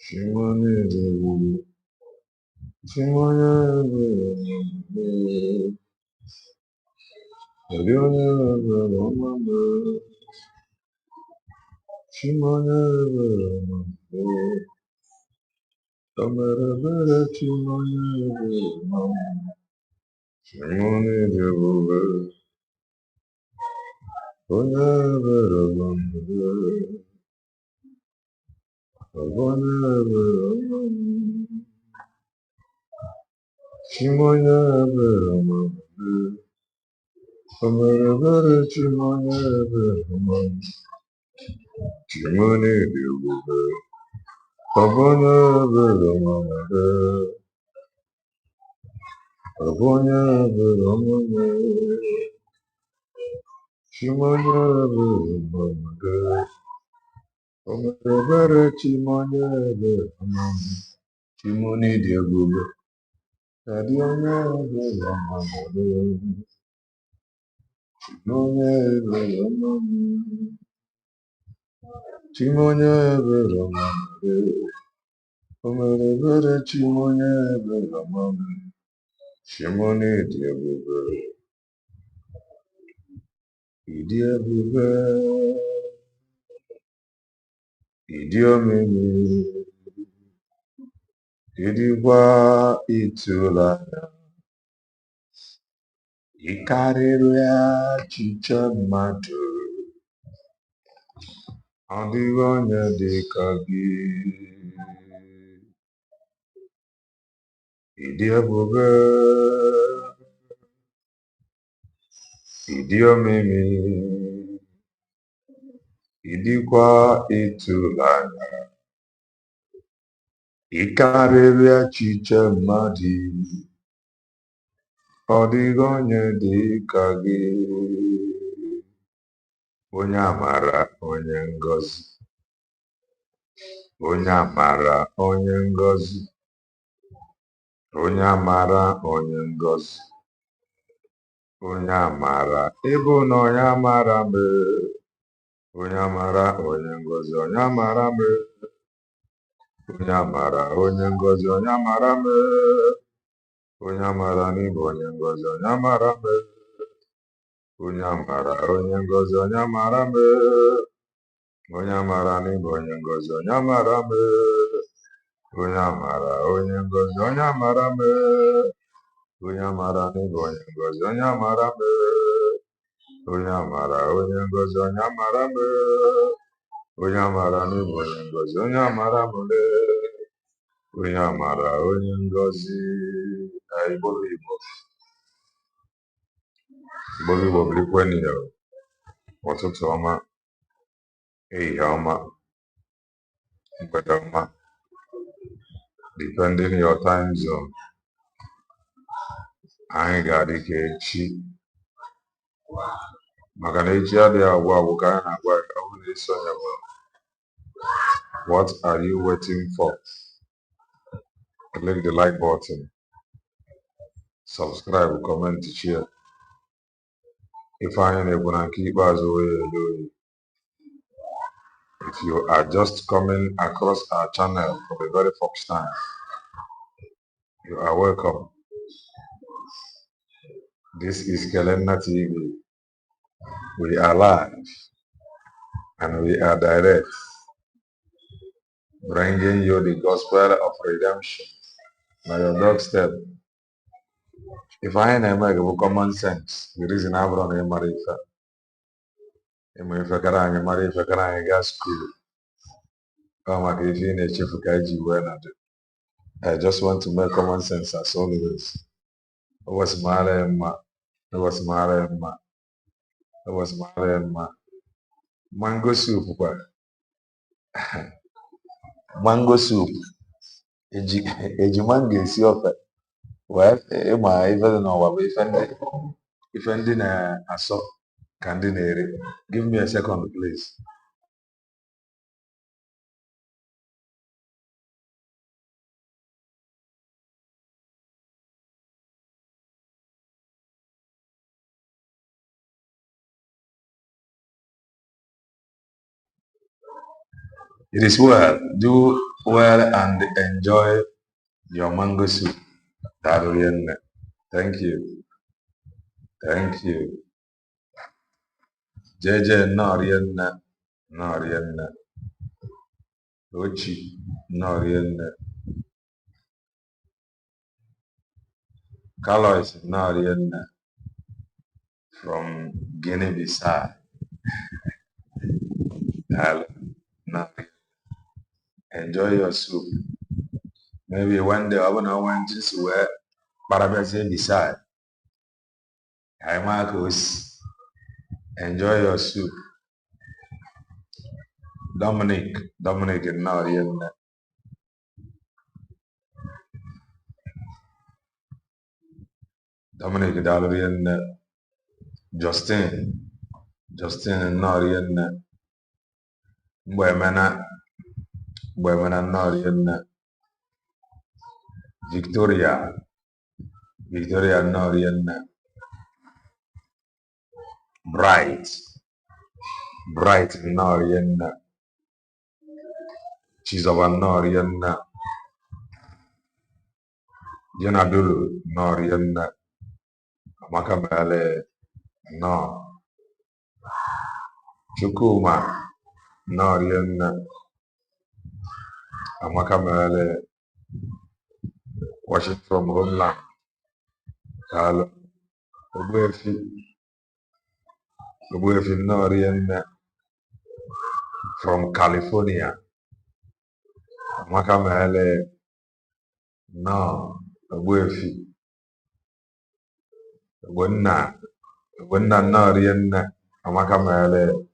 Shimone Devi, Shimone Devi, Arione Ramame, Shimone Ramame, Tamara Vera Shimone Ramame, Shimone Devi, One Ramame, One Ramame, Shimone Ramame, Tamara Vera Shimone Ramame, Shimone Devi, Abone Veramane, Abone Veramane, Shimane Veramane, Omere Vere Chimane Veramane, Shimone Diabube, Adione Veramane, Shimone Veramane, Shimone Veramane, Omere Vere Chimone Veramane, Shimone Diabube, Idiabube, Idiomini, Idigwa itụlanya, ịkarịrị achịcha mmadụ, ọ dịghị onye dị ka gị. Ịdị ebube, ịdị omimi, ịdịkwa ịtụlanya, ịkarịrị achịcha mmadụ, ọ dịghị onye dị ka gị. Onye amara, onye ngọzi, onye amara, onye ngọzi, onye amara, onye ngọzi, onye amara, ịbụ na onye amara me, onye amara, onye ngọzi, onye amara me, onye amara, onye ngọzi, onye amara me, onye amara n'ịbụ onye ngọzi, onye amara me, onye amara, onye ngọzi, onye amara me, onye amara n'ịbụ onye ngọzi, onye amara me, onye amara, onye ngọzi, onye amara me, onye amara n'ịbụ onye ngọzi, onye amara me, onye amara, onye ngọzi, onye amara me, onye amara n'ịbụ onye ngọzi, onye amara me, onye amara, onye ngọzi. Igbo Igbo birikweni ya, ụtụtụ ọma, ehihie ọma, mgbede ọma, depending your time zone. Anyị ga-adị ka echi, maka na echi adịghị agwụ agwụ ka anyị na-agwa ya. Ọ bụrụ na isonye bụ, what are you waiting for? Click the like button, subscribe, comment, share. If anyị na-ekwu na nke ikpeazụ oye oyi. If you are just coming across our channel for the very first time, you are welcome. This is Kelenna TV. We are live and we are direct, bringing you the gospel of redemption by your doorstep. If I na-eme bụ common sense, the reason I brought na ịmara ife. Ịma ife kara anyị mara ife kara anyị gaa skuulu. Ọ maka ife ị na-echefu ka ji wee na do. I just want to make common sense as always. It was mma. Mango soup kwa. Mango soup. Eji mango esi ofe. Well, ịma ife dị n'ụwa bụ ife ndị na-asọ ka ndị na-ere. Give me a second, please. It is well. well and enjoy your mango soup. Darien. Thank you. Thank you. JJ Norien. Norien. Ochi Norien. Carlos Norien from Guinea-Bissau. Norien. Enjoy your soup. Maybe one day I want to wear Parabese beside. Hi Marcos. Enjoy your soup. Dominic Norien. Dominic Dalrien. Justin Norien. Mbwemena Norien. Victoria Norien. Bright Norien. Chizoba Norien. Jenadulu Norien. Makamele no. Chukuma Norien. Makamele watching from homeland. Kalo Ogwefi Norien from California. Makamele no. Ogwefi Gwenna Norien. Makamele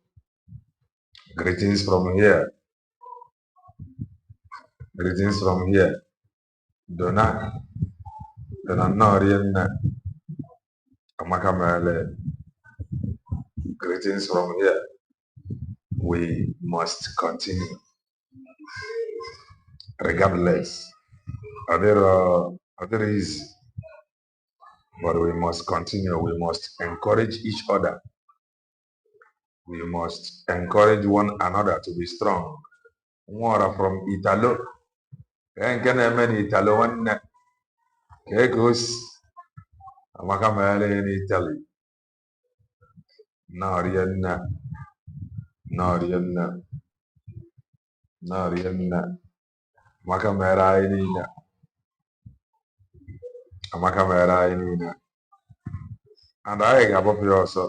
greetings from here. Donna Norien. Makamele greetings from here. We must continue regardless. Other is, but we must continue. We must encourage each other. We must encourage one another to be strong. More from Italo. Can Italo one goes Makamele in Italy. Norien. Makamera in and I got up here also.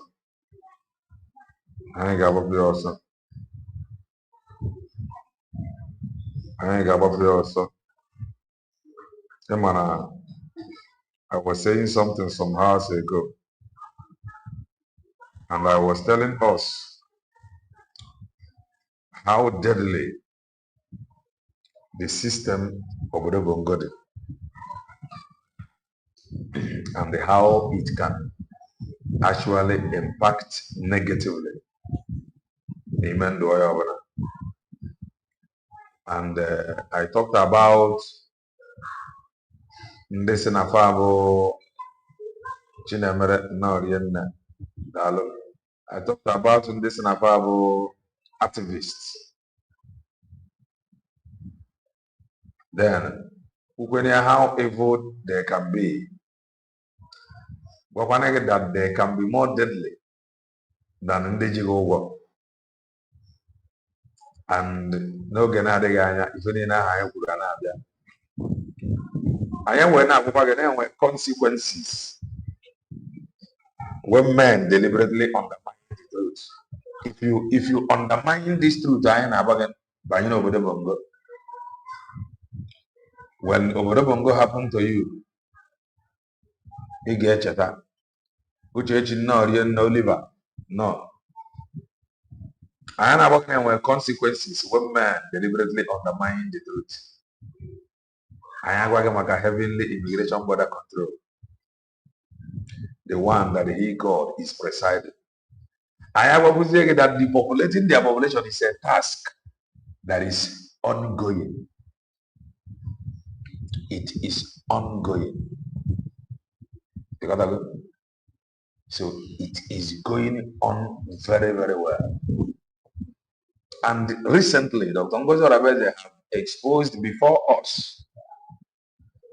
I was saying something some hours ago, and I was telling us how deadly the system of Bongo and how it can actually impact negatively. Amen. And I talked about Ndesi Nafabo Chinemere Norienne. I talked about Ndesi Nafabo activists. Then, how evil they can be. But when I get that they can be more deadly than Ndijigo. And no Ganadeganya, if any I am when I consequences when men deliberately undermine the truth. If you undermine this truth, I am about over the bongo. When over the bongo happened to you, you get chata. Which no liver. No. I am about when consequences when men deliberately undermine the truth. I am working like a heavenly immigration border control. The one that he God is presiding. I have always said that depopulating their population is a task that is ongoing. It is ongoing. So it is going on very, very well. And recently, Dr. Ngozi Orabeze exposed before us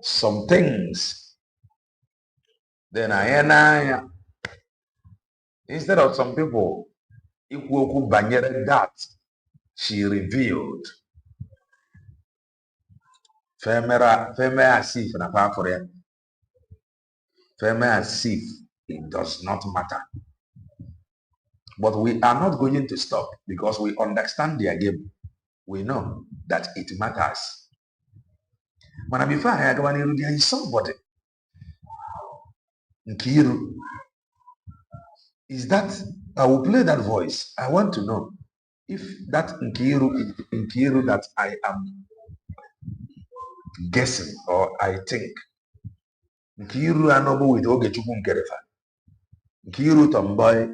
some things. Then instead of some people, that she revealed. Female as if it does not matter. But we are not going to stop because we understand their game. We know that it matters. But before I go, there is somebody. Nkiru. Is that, I will play that voice. I want to know if that Nkiru is Nkiru that I am guessing or I think. Nkiru anobu with Ogechukwu Nkerefa. Nkiru tomboy.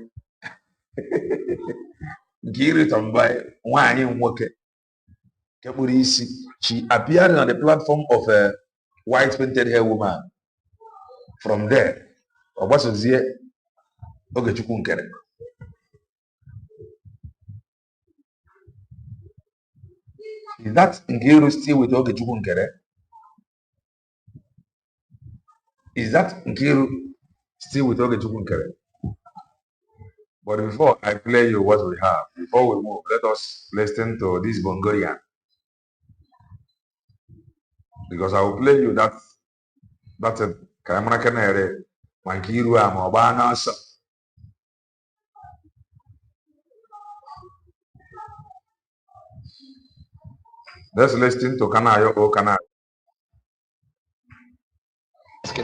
Nkiru tomboy. Nwanyi nwoke. She appeared on the platform of a white painted hair woman. From there, Obasanjo Ogechukwu Nkere. Is that Nkiru still with Ogechukwu Nkere? Is that Nkiru still with Ogechukwu Nkere? But before I play you what we have, before we move, let us listen to this Bongorian. Because I will play you that's a Kamara Canary, Mankiru Amobana. Let's listen to Kanayo O Kanayo.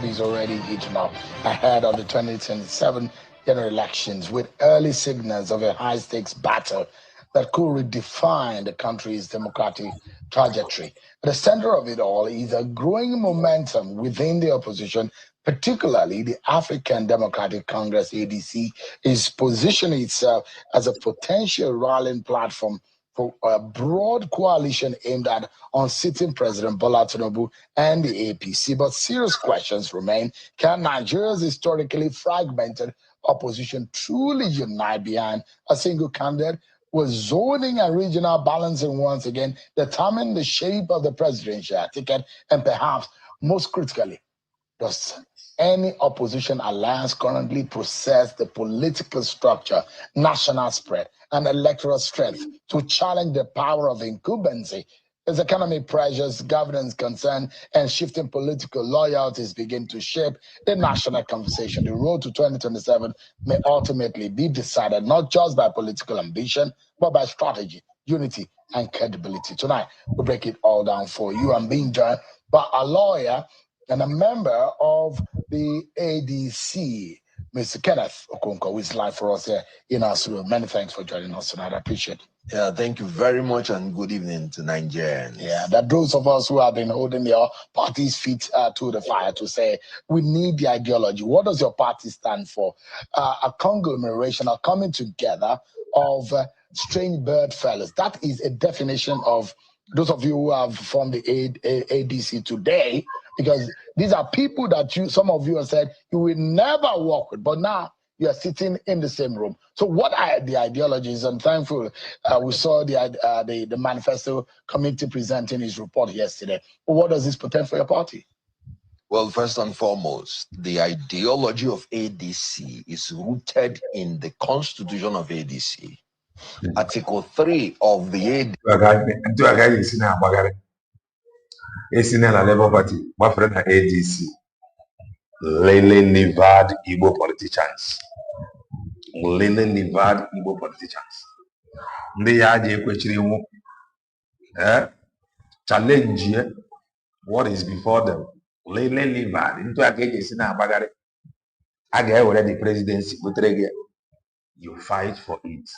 Is already heating up ahead of the 2027 general elections with early signals of a high-stakes battle that could redefine the country's democratic trajectory. At the center of it all is a growing momentum within the opposition, particularly the African Democratic Congress, ADC, is positioning itself as a potential rallying platform for a broad coalition aimed at unseating President Bola Tinubu and the APC. But serious questions remain. Can Nigeria's historically fragmented opposition truly unite behind a single candidate? With zoning and regional balancing once again determine the shape of the presidential ticket, and perhaps most critically, does any opposition alliance currently possess the political structure, national spread, and electoral strength to challenge the power of incumbency? As economic pressures, governance concern, and shifting political loyalties begin to shape the national conversation, the road to 2027 may ultimately be decided not just by political ambition, but by strategy, unity, and credibility. Tonight, we break it all down for you. I'm being joined by a lawyer and a member of the ADC, Mr. Kenneth Okonkwo, who is live for us here in our studio. Many thanks for joining us tonight. I appreciate it. Yeah, thank you very much, and good evening to Nigerians. Yeah, that those of us who have been holding your party's feet to the fire to say, we need the ideology. What does your party stand for? A conglomeration, a coming together of strange bird fellas. That is a definition of those of you who have formed the ADC today, because these are people that some of you have said you will never work with, but now you are sitting in the same room. So what are the ideologies? I'm thankful we saw the manifesto committee presenting his report yesterday. What does this portend for your party? Well, first and foremost, the ideology of ADC is rooted in the constitution of ADC. Article 3 of the ADC. La Labour Party, my friend at ADC, Lenin Nivad Igbo politicians. Lenin Nivad Igbo politicians. Ndị ya ji ekwechiri iwu challenge what is before them. Lenin Nivad into aka eji esi na-agbagharị a ga-ewere the presidency butere gị, you fight for it.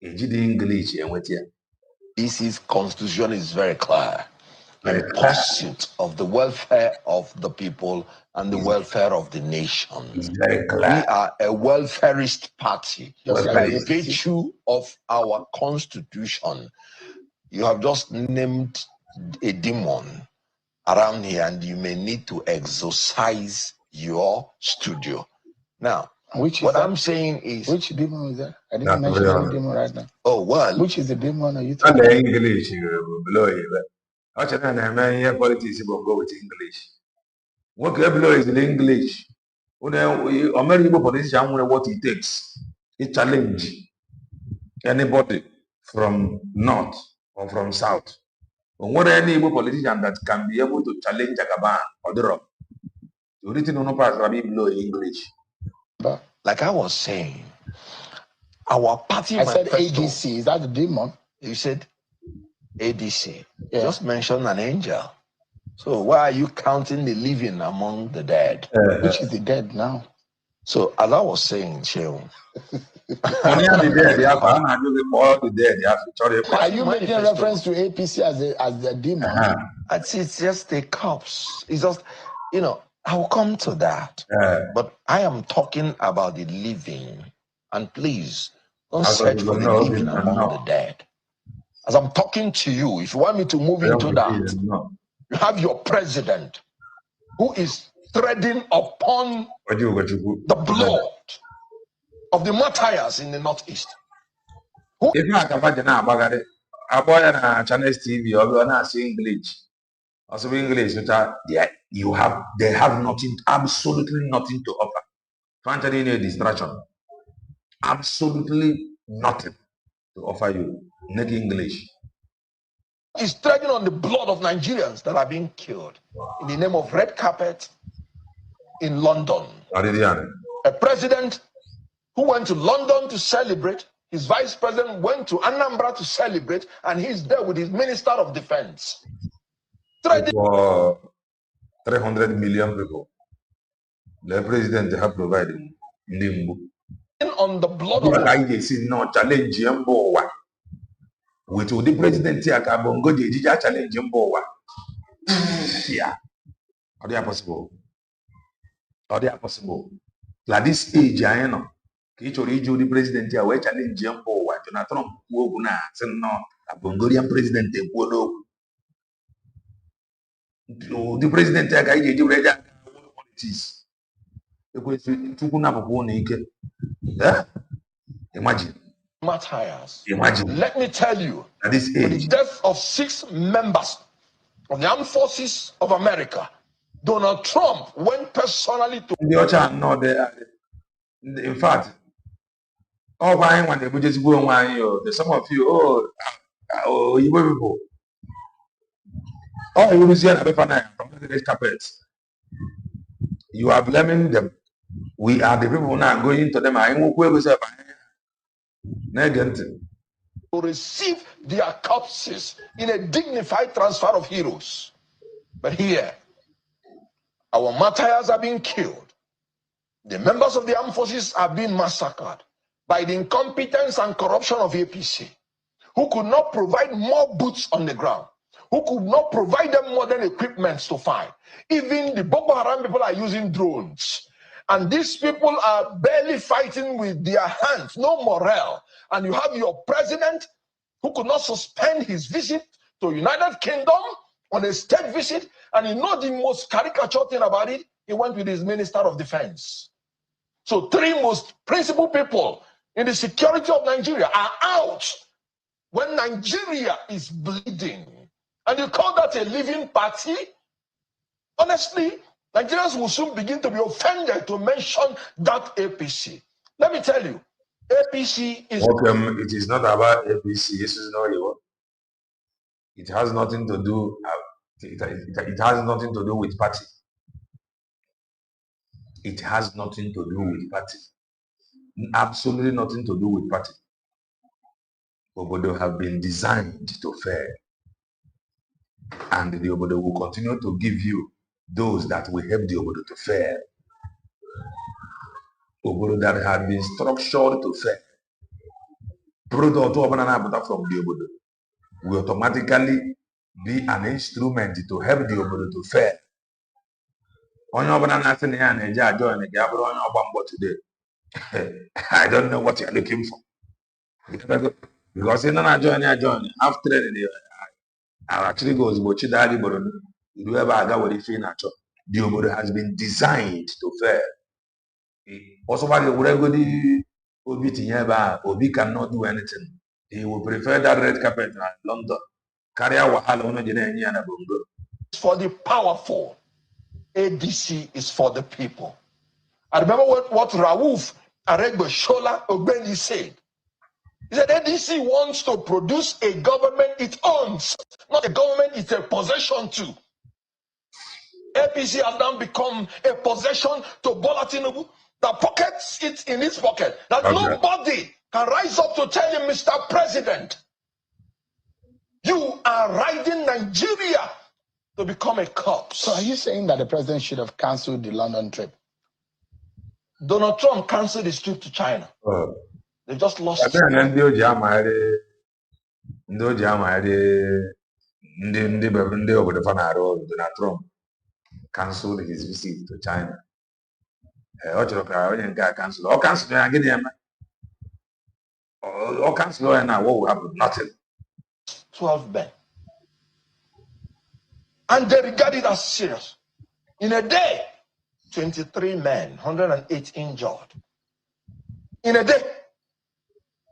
Ejide English enweta ya. DC's constitution is very clear. In pursuit of the welfare of the people and the welfare of the nation. It's very clear. We are a welfarist party. By virtue of our constitution, you have just named a demon around here, and you may need to exorcise your studio. Now, what I'm saying is... Which demon is that? I didn't mention any demon right now. Oh, well... Which is the demon are you talking about? English below here. Actually, na politics go with English. What below is in English. American politician what it takes. It challenge anybody from north or from south. What any Igbo politician that can be able to challenge Jagaban or the rock. You written no pass below English. But like I was saying, our party I said manifesto. ADC. Is that the demon? You said ADC. Yeah. Just mention an angel. So why are you counting the living among the dead? Which is the dead now? So as I was saying, Shehu, Only the dead, the dead, Are you making reference to APC as the demon? It's just a corpse. It's just, I'll come to that. But I am talking about the living. And please, don't search for the living among the dead. As I'm talking to you, if you want me to move into that, you have your president who is treading upon the blood of the martyrs in the Northeast. If I can imagine now, a boy on Chinese TV or not see English. Also English, they have nothing, absolutely nothing to offer. Frankly, no distraction. Absolutely nothing to offer you. Not English. Is treading on the blood of Nigerians that are being killed in the name of red carpet in London. A president who went to London to celebrate, his vice president went to Anambra to celebrate, and he's there with his minister of defense. For 300 million people, the president have provided on the blood of the challenge with the president here, challenge yeah. How they possible? How they possible? Like this age, I know. The president here, we challenge Donald Trump, no, a Bongolian president, the president here, politics. Imagine. Imagine. Let me tell you, at this age, with the death of 6 members of the armed forces of America, Donald Trump went personally to in fact, all why when they just go on some of you, you people. Oh, you see from the carpets. You are blaming them. We are the people now going to them. I will say, to receive their corpses in a dignified transfer of heroes. But here, our martyrs are being killed. The members of the armed forces are being massacred by the incompetence and corruption of APC, who could not provide more boots on the ground, who could not provide them modern equipment to fight. Even the Boko Haram people are using drones. And these people are barely fighting with their hands, no morale. And you have your president who could not suspend his visit to United Kingdom on a state visit. And you know the most caricature thing about it? He went with his minister of defense. So 3 most principal people in the security of Nigeria are out when Nigeria is bleeding. And you call that a living party? Honestly, Nigerians will soon begin to be offended to mention that APC. Let me tell you, APC is... it is not about APC. This is not your... It has nothing to do... it has nothing to do with party. It has nothing to do with party. Absolutely nothing to do with party. Obodo have been designed to fail. And the Obodo will continue to give you those that will help the Obodo to fail. Obodo that have been structured to fail. Product from the Obodo will automatically be an instrument to help the Obodo to fail. I don't know what you're looking for. Because in an join, after actually goes Bochidali Boron, whoever I got what if in the Obodo has been designed to fail. Also, Obi cannot do anything. He will prefer that red carpet in London For the powerful. ADC is for the people. I remember what Raouf Aregbesola Ogbeni said. He said ADC wants to produce a government it owns, not a government it's a possession to. APC has now become a possession to Bola Tinubu that pockets it in his pocket. That nobody can rise up to tell him, Mr. President, you are riding Nigeria to become a corpse. So are you saying that the president should have cancelled the London trip? Donald Trump cancelled his trip to China. They just lost. Ndị obodo fa na-arụ Donald Trump canceled his visit to China. Ọ chọrọ ka onye nke a cancel. Ọ cancel ya gịnị eme? Ọ cancel ya na what will happen? Nothing. 12 men. And they regard it as serious. In a day, 23 men, 108 injured. In a day.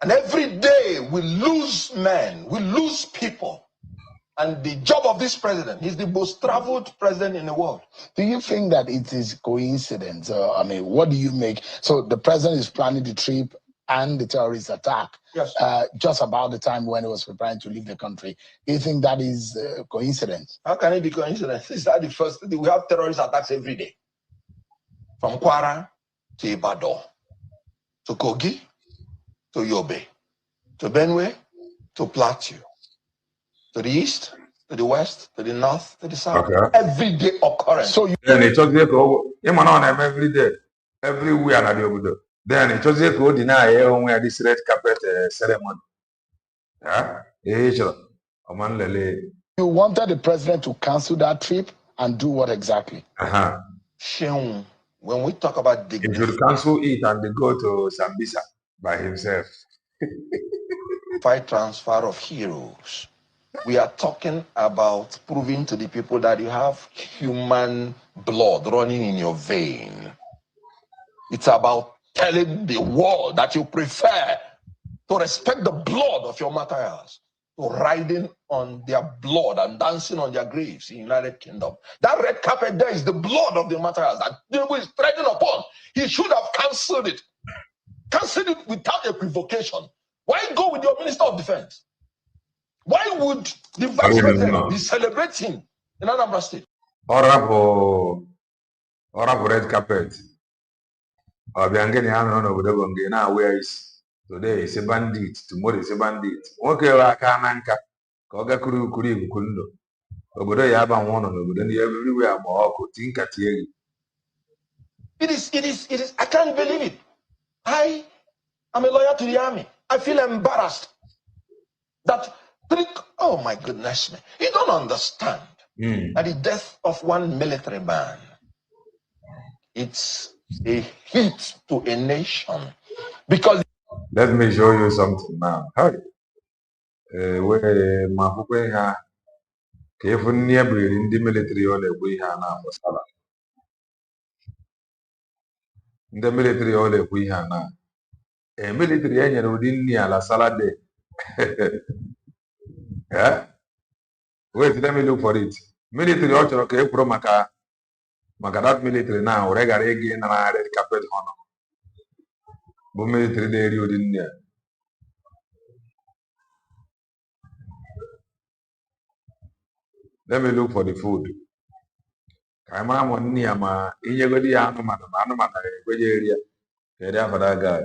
And every day we lose men, we lose people. And the job of this president, he's the most traveled president in the world. Do you think that it is coincidence? I mean, what do you make? So the president is planning the trip and the terrorist attack just about the time when he was preparing to leave the country. Do you think that is coincidence? How can it be coincidence? Is that the first? We have terrorist attacks every day. From Kwara to Ibadan, to Kogi, to Yobe, to Benue, to Plateau, to the east, to the west, to the north, to the south. Okay. Everyday occurrence. So you then it every day, everywhere na the then it was deny this red carpet ceremony. You wanted the president to cancel that trip and do what exactly? When we talk about he should cancel it and go to Sambisa by himself. Fight transfer of heroes. We are talking about proving to the people that you have human blood running in your vein. It's about telling the world that you prefer to respect the blood of your martyrs to riding on their blood and dancing on their graves in the United Kingdom. That red carpet there is the blood of the martyrs that Tinubu is treading upon. He should have cancelled it. Cancelled it without equivocation. Why go with your Minister of Defense? Why would the Vice President be celebrating in Anambra State? Or red carpet. Now where is today is a bandit, tomorrow is a bandit. Okay, It is, I can't believe it. I am a lawyer to the army. I feel embarrassed that oh my goodness me. You don't understand that the death of one military man, it's a hit to a nation. Because let me show you something now. Hi. Where my even near in the military on the way now. In the military on the way now. A military engine within near la salad. Yeah? Wait, let me look for it. Military also okay from Maka that military now, regular again and I red carpet honor. But military they you didn't there. Let me look for the food. I'm on near my in your good man, area. Area for that guy.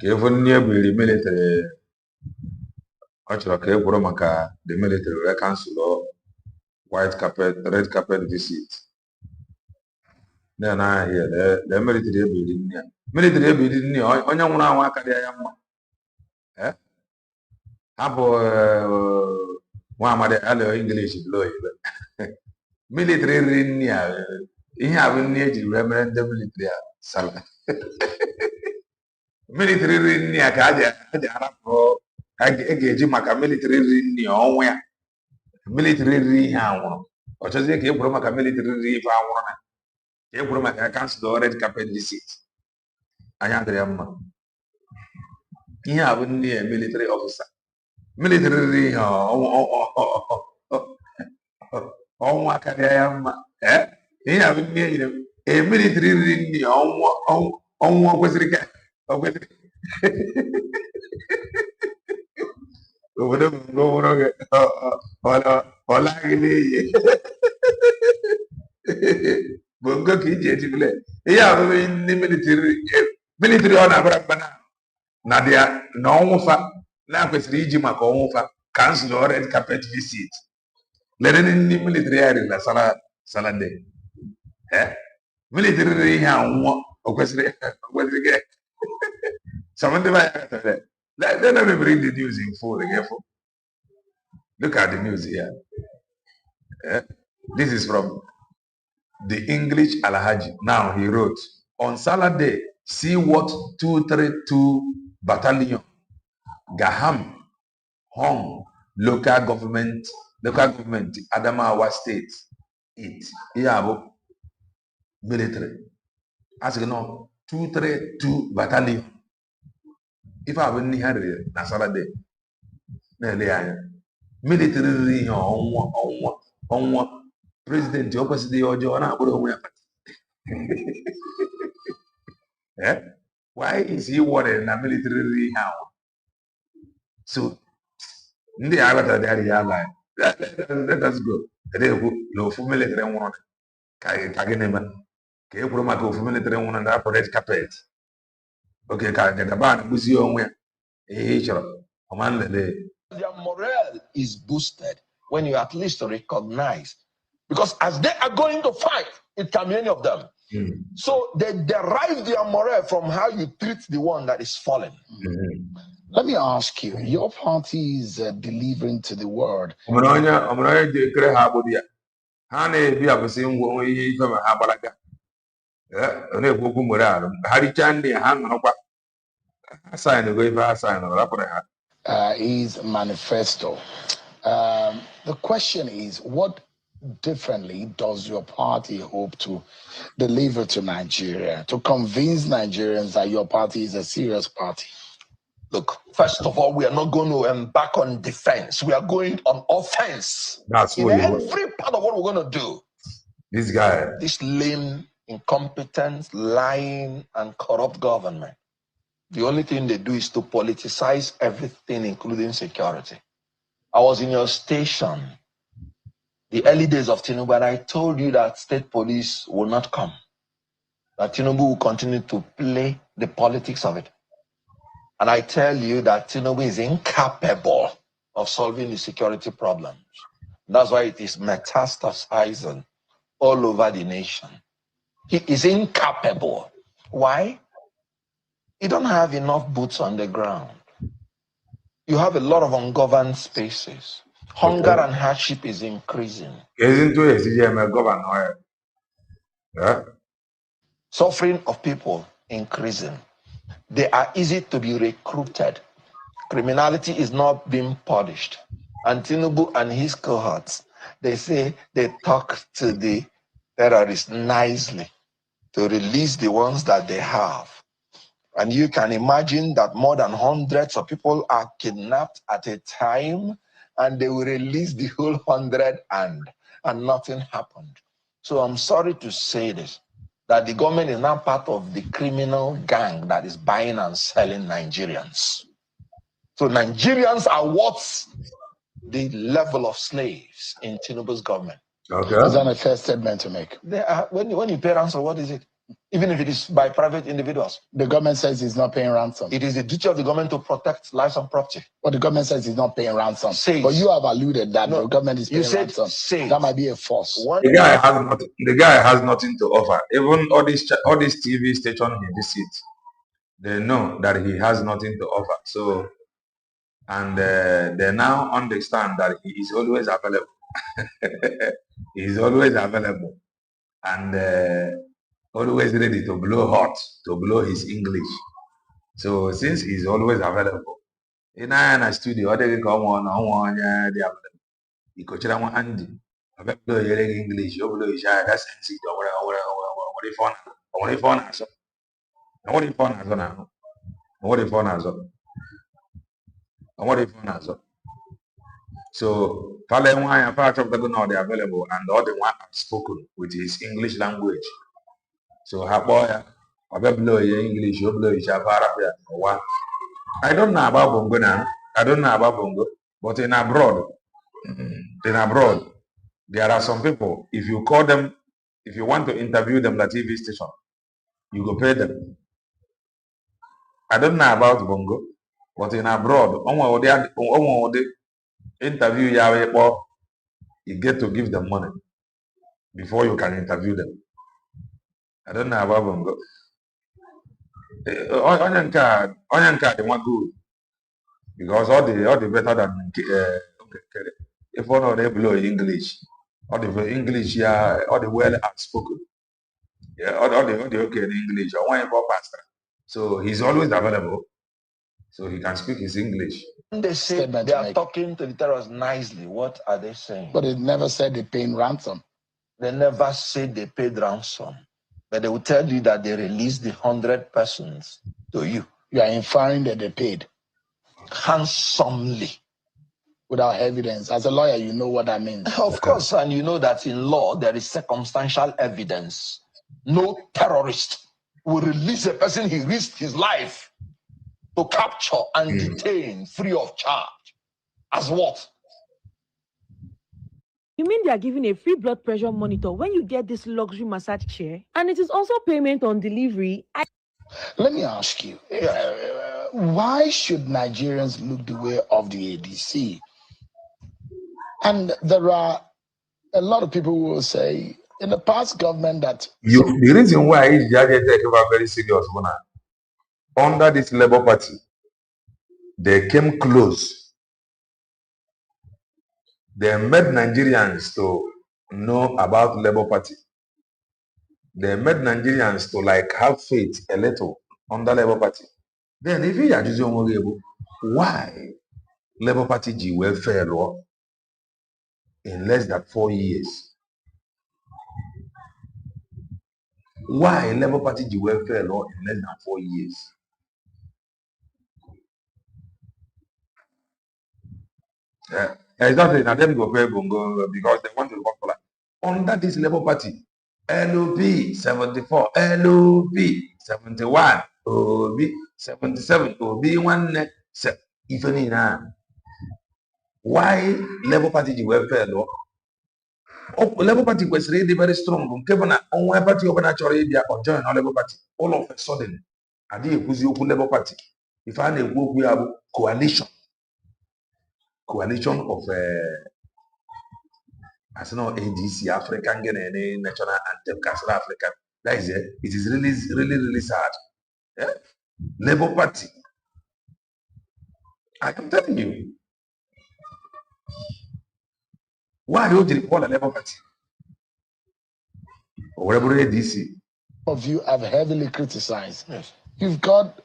Even near the military, actually, the military cancel white carpet, red carpet visit. Then I hear the military building near. Military building near on your one eh? How one English blow military near. You have near the reverend the military salad. Military near Kaja, I maka military near where military or just a military ekwuru maka cancel red carpet visit anya dịrị ya mma ihe a bụ ndị military officer military riri ihe ọnwa karịa ya mma ihe a bụ ndị enyere military riri nri ọnwụ kwesịrị ka ọ kwesịrị obodo nwere oge ọla gị n'iyi bụ ngo ka iji ejibule ihe abụghị ndị military ọ na-abara mba na dị na ọnwụfa na-kwesịrị iji maka ọnwụfa kansụl red carpet visit lere ndị military ya riri na salade military riri ihe anwụọ o kwesịrị gị some ndị banya they never bring the news in full again. Look at the news here. This is from the English Alhaji. Now he wrote, on Saturday, see what 232 Battalion, Gaham, Hong, local government, Adamawa State, it. Yeah, military. As you know, 232 Battalion. If I wouldn't have it, na Saturday, military ihe ọnwa president o kwesịrị ọjọọ na-akpụrụ onwe ya why is he worried na military ihe ahụ so ndị aghọtara dị adịghị ala let us go ekwu na ofu military nwụrụ ka gị na-eme ka e kwuru maka ofu military nwụrụ na red carpet oke ka gadaba na-akpụzi onwe ya ihe ị chọrọ ọma nlele. Their morale is boosted when you at least recognize, because as they are going to fight, it can be any of them. So they derive their morale from how you treat the one that is fallen. Let me ask you, your party is delivering to the world. His manifesto. The question is, what differently does your party hope to deliver to Nigeria to convince Nigerians that your party is a serious party? Look, first of all, we are not going to embark on defense. We are going on offense. That's in every part of what we're going to do. This guy. This lame, incompetent, lying, and corrupt government. The only thing they do is to politicize everything, including security. I was in your station the early days of Tinubu, and I told you that state police will not come. That Tinubu will continue to play the politics of it. And I tell you that Tinubu is incapable of solving the security problems. That's why it is metastasizing all over the nation. He is incapable. Why? You don't have enough boots on the ground. You have a lot of ungoverned spaces. Hunger and hardship is increasing. Suffering of people increasing. They are easy to be recruited. Criminality is not being punished. And Tinubu and his cohorts, they say they talk to the terrorists nicely to release the ones that they have. And you can imagine that more than hundreds of people are kidnapped at a time, and they will release the whole 100 and nothing happened. So I'm sorry to say this, that the government is now part of the criminal gang that is buying and selling Nigerians. So Nigerians are what's the level of slaves in Tinubu's government. Okay. Is that a fair statement to make? They are, when you pay ransom, what is it? Even if it is by private individuals. The government says it's not paying ransom. It is the duty of the government to protect lives and property. But the government says it's not paying ransom. But you have alluded that the government is paying ransom. That might be a force. The guy has nothing to offer. Even all these TV stations he visits, they know that he has nothing to offer. So, and they now understand that he is always available. He is always available. And always ready to blow hot, to blow his English. So since he's always available, in a studio, they come on, he coach Andy. English, that's So, Pale Wine, part of the good they available, and all the one spoken with his English language. So, Haboya, Abablo, English, Oblo, Shabara, one. I don't know about Bongo now. I don't know about Bongo, but in abroad, there are some people. If you call them, if you want to interview them at TV station, you go pay them. I don't know about Bongo, but in abroad, the interview you get to give them money before you can interview them. I don't know about Bongo. Onye nke a dị nwa good because all the better than if one of them below English, all the English all the well outspoken, all the okay in English. I want him pastor, so he's always available, so he can speak his English. When they say they are talking to the terrorists nicely, what are they saying? But it never said they're paying ransom. They never said they paid ransom, but they will tell you that they released the 100 persons to you. You are inferring that they paid handsomely. Without evidence. As a lawyer, you know what that means. Of course, and you know that in law, there is circumstantial evidence. No terrorist will release a person he risked his life to capture and detain free of charge. As what? You mean they are giving a free blood pressure monitor when you get this luxury massage chair? And it is also payment on delivery. Let me ask you, why should Nigerians look the way of the ADC? And there are a lot of people who will say, in the past government that... The reason why is very serious, under this Labour Party, they came close. They made Nigerians to know about Labour Party. They made Nigerians to like have faith a little under Labour Party. Then if you are using why Labour Party welfare law in less than 4 years? Why Labour Party welfare law in less than 4 years? Exactly. Now them go pay Bongo because they want to work for that. Under this Labour Party, LOP 74, LOP 71, OB 77, OB 1. If any now, why Labour Party welfare law? Labour Party was really very strong. Kevin, on one party open actually or join Labour Party. All of a sudden, I did a Labour Party. If I work, we have coalition of as no ADC, African Guinea, National Anthem, Castle African. That is it. It is really sad. Yeah? Labour Party. I am telling you. Why don't you call a Labour Party? Or whatever ADC. Of you have heavily criticized. Yes. You've got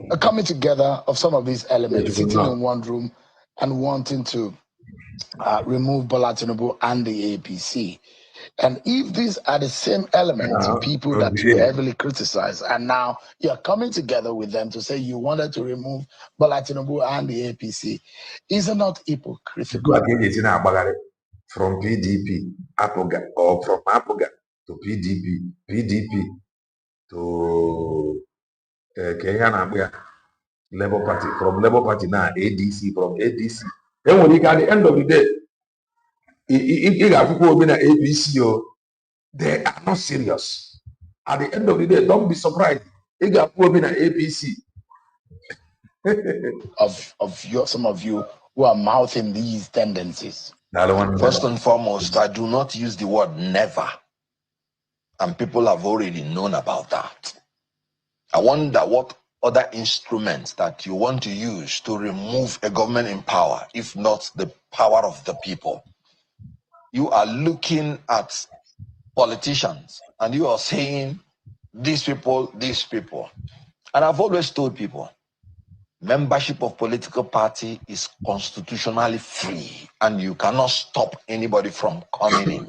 a coming together of some of these elements, sitting in one room and wanting to remove Bola Tinubu and the APC. And if these are the same elements, people that you heavily criticize, and now you're coming together with them to say you wanted to remove Bola Tinubu and the APC, is it not hypocritical? From PDP, Apoga, or from Apoga to PDP to Kenya Labour Party, from Labour Party now, ADC, from ADC. Then when you at the end of the day, if people will be an APC, they are not serious. At the end of the day, don't be surprised. If people will be an APC. Some of you who are mouthing these tendencies. First and foremost, I do not use the word never. And people have already known about that. I wonder what other instruments that you want to use to remove a government in power, if not the power of the people. You are looking at politicians and you are saying these people. And I've always told people, membership of political party is constitutionally free and you cannot stop anybody from coming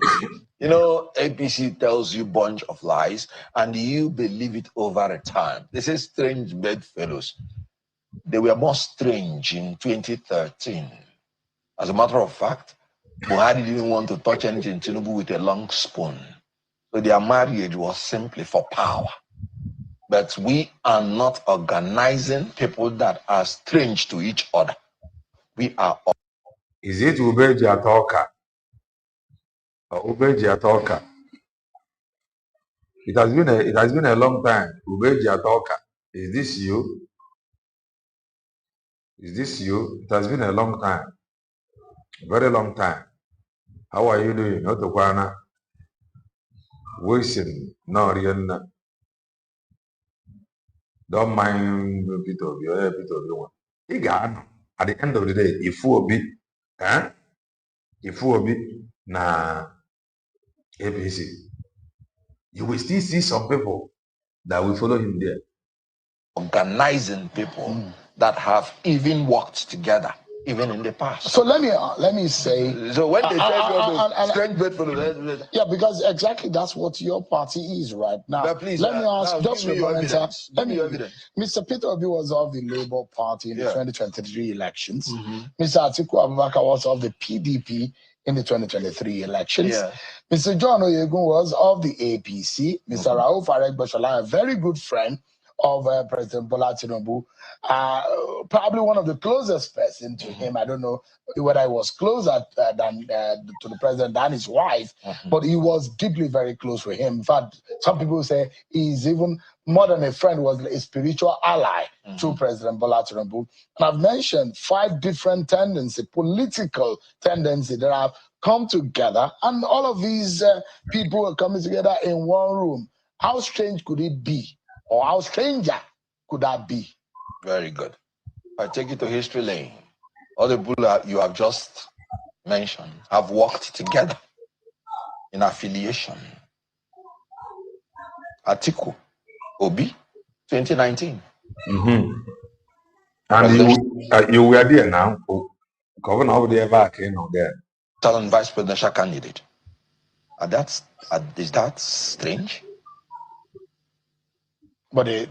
in. You know, APC tells you bunch of lies and you believe it over a time. They say strange bedfellows. They were more strange in 2013. As a matter of fact, Buhari didn't want to touch anything Tinubu with a long spoon. So their marriage was simply for power. But we are not organizing people that are strange to each other. We are. Is it Ubeji Atoka? Or Ubeji Atoka? It has been a long time. Ubeji Atoka. Is this you? Is this you? It has been a long time. Very long time. How are you doing? Not Okwana. Wishing. No, Rihanna. Don't mind Peter Obi. Peter Obi. He got at the end of the day, if Obi, if Obi, na APC, you will still see some people that will follow him there. Organizing people that have even worked together, even in the past. So let me say. So when they say strange bedfellows, yeah, because exactly that's what your party is right now. But please, let me ask, just give me your evidence. Mr. Peter Obi was of the Labour Party in the 2023 elections. Mr. Atiku Abubakar was of the PDP in the 2023 elections. Mr. John Oyegun was of the APC. Mr. Rauf Aregbesola, a very good friend of President Bola Tinubu, probably one of the closest person to him. I don't know whether he was closer than to the president than his wife, but he was deeply very close with him. In fact, some people say he's even more than a friend, was a spiritual ally to President Bola Tinubu. And I've mentioned 5 different tendencies, political tendencies that have come together, and all of these people are coming together in one room. How strange could it be? Or how stranger could that be? Very good. I take you to history lane. All the people you have just mentioned have worked together in affiliation. Atiku, Obi, 2019. And you were there now. Governor over there back in there. Talent vice presidential candidate. Is that strange? But they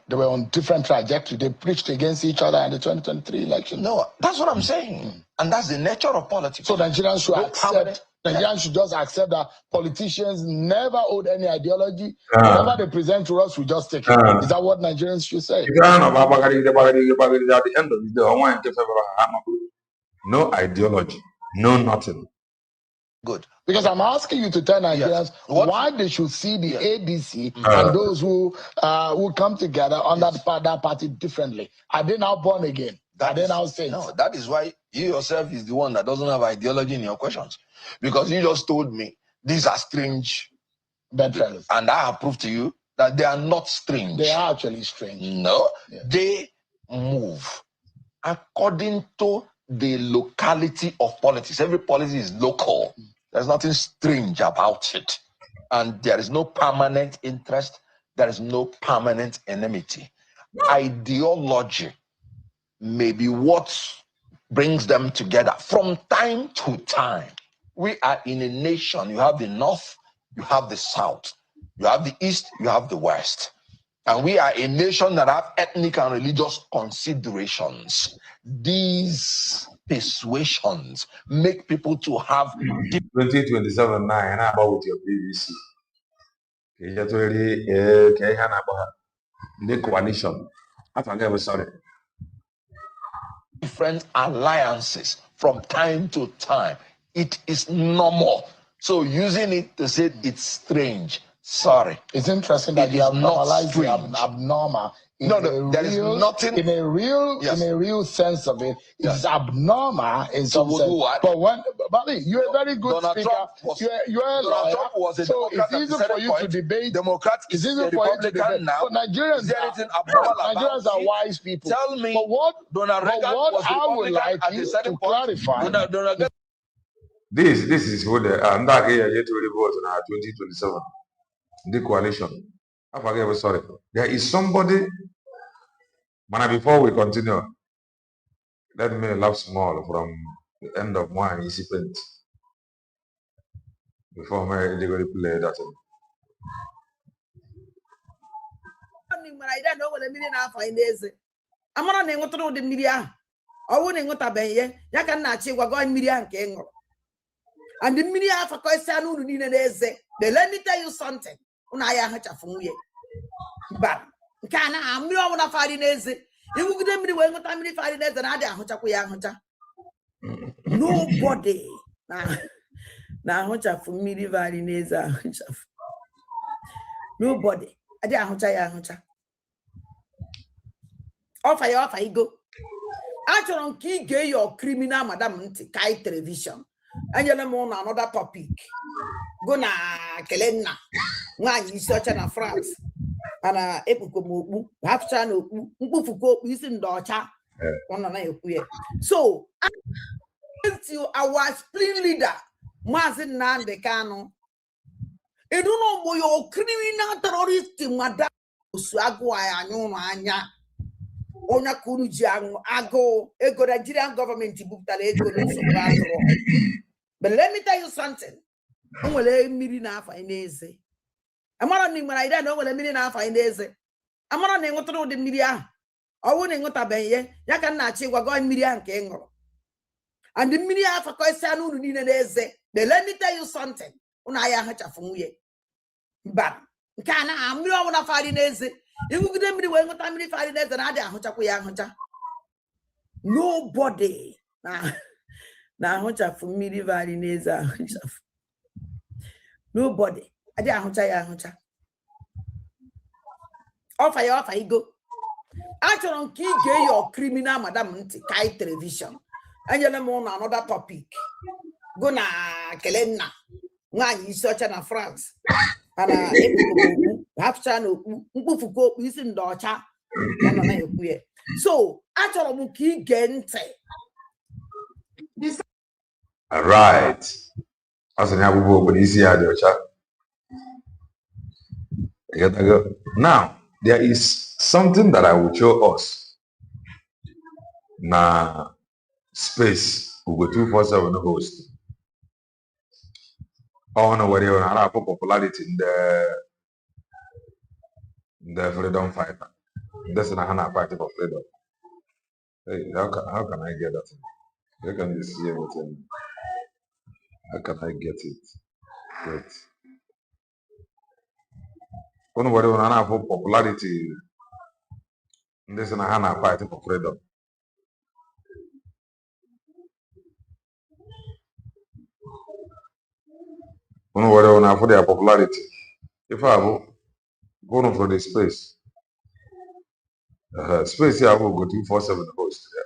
were on different trajectory. They preached against each other in the 2023 election. No, that's what I'm saying. And that's the nature of politics. So Nigerians should accept. Nigerians should just accept that politicians never hold any ideology. Whatever they present to us, we just take it. Is that what Nigerians should say? At the end of the day, no ideology, no nothing. Good. Because I'm asking you to tell Nigerians why they should see the ADC and those who come together on that party differently. Are they now born again? Are they now saints? No, that is why you yourself is the one that doesn't have ideology in your questions. Because you just told me these are strange bedfellows. And I have proved to you that they are not strange. They are actually strange. No, they move according to the locality of politics. Every policy is local. There's nothing strange about it. And there is no permanent interest. There is no permanent enmity. Ideology may be what brings them together from time to time. We are in a nation. You have the North, you have the South, you have the East, you have the West. And we are a nation that have ethnic and religious considerations. These persuasions make people to have 2027 now, and about with your BBC. The coalition. I'm sorry. Different alliances from time to time. It is normal. So using it to say it's strange, sorry. It's interesting that you have normalized the abnormal. There is nothing in a real sense of it. It's abnormal in some sense. But you're a very good speaker. You're a lawyer. So it's easy for you to debate. It's easy for you to debate. But Nigerians are wise people. Tell me. But what I would like you to clarify. This is what I'm not here yet to vote on 2027. The coalition. I forget. Sorry. There is somebody. But before we continue, let me laugh small from the end of one incipient. before I illegally play that. Amara na enwetara ụdị mmiri ahụ ọ bụrụ na enwetabeghị ya ka nna-achọ ịgwa gị mmiri ahụ nke ị ṅụrụ and mmiri ahụ fakọsịa n'ụlọ niile n'eze let me tell you something ụnụ ahịa ahụchafụ nwunye mba nke a na mmiri ọbụla farị n'eze ịṅụgide mmiri wee ṅụta mmiri farị n'eze na-adị ahụchakwa ya ahụcha nobody na-ahụchafụ mmiri farị n'eze ahụchafụ nobody adị ahụcha ya ahụcha ọfa ya ọfa igo achọrọ m ka ị ga-eyi criminal madam ntị ka anyị telivishọn enyere m ụnụ another topic go na Kelenna nwaanyị isi ọcha na France ana ekpuko m okpu hapụcha na okpu mkpufukwa okpu isi ndị ọcha ụnọ na-ekwu ya so our spring leader Maazị Nnamdi Kanu eduna ọgbọ ya criminal terrorist madam osu agụ anyị ụnụ anya onye ka unu ji agụụ ego Nigerian gọọmenti bupụtara ego n'usoro atụrụ but let me tell you something o nwere mmiri na-afọ anyị n'eze amara na ịmara ide na o nwere mmiri na-afọ anyị n'eze amara na ịṅụtara ụdị mmiri ahụ ọ bụrụ na ịṅụtabeghị ya ka nna-achọ ịgwa gị mmiri ahụ nke ị ṅụrụ and mmiri ahụ fakọsịa n'ụlọ niile n'eze but let me tell you something ụnụ ahịa ahụchafụ nwunye mba nke a na mmiri ọbụla farị n'eze ịṅụgide mmiri wee ṅụta mmiri farị n'eze na-adị ahụchakwa ya ahụcha nobody na-ahụchafụ mmiri farị n'eze ahụchafụ nobody adị ahụcha ya ahụcha ọfa ya ọfa igo achọrọ m ka ị ga-eyi criminal madam ntị ka anyị telivishọn enyere m ụnụ another topic go na Kelenna nwaanyị isi ọcha na France ana ekpuko m okpu hapụcha na okpu mkpufukwa okpu isi ndị ọcha nọ na-ekwu ya so achọrọ m ka ị gee ntị Right. Asị na abụbụ obodo isi ya dị ọcha. Now, there is something that I will show us. Na space Ugo 247 host. Oh no, where you are popularity in the freedom fighter. That's an Hana fighting for freedom. Hey, how can I get that? How can you see everything? How can I get it? Wait. One where you are for popularity. This is a Hana fighting for freedom. One where you are for their popularity. If I go for the space. Space here I will go 247 host there.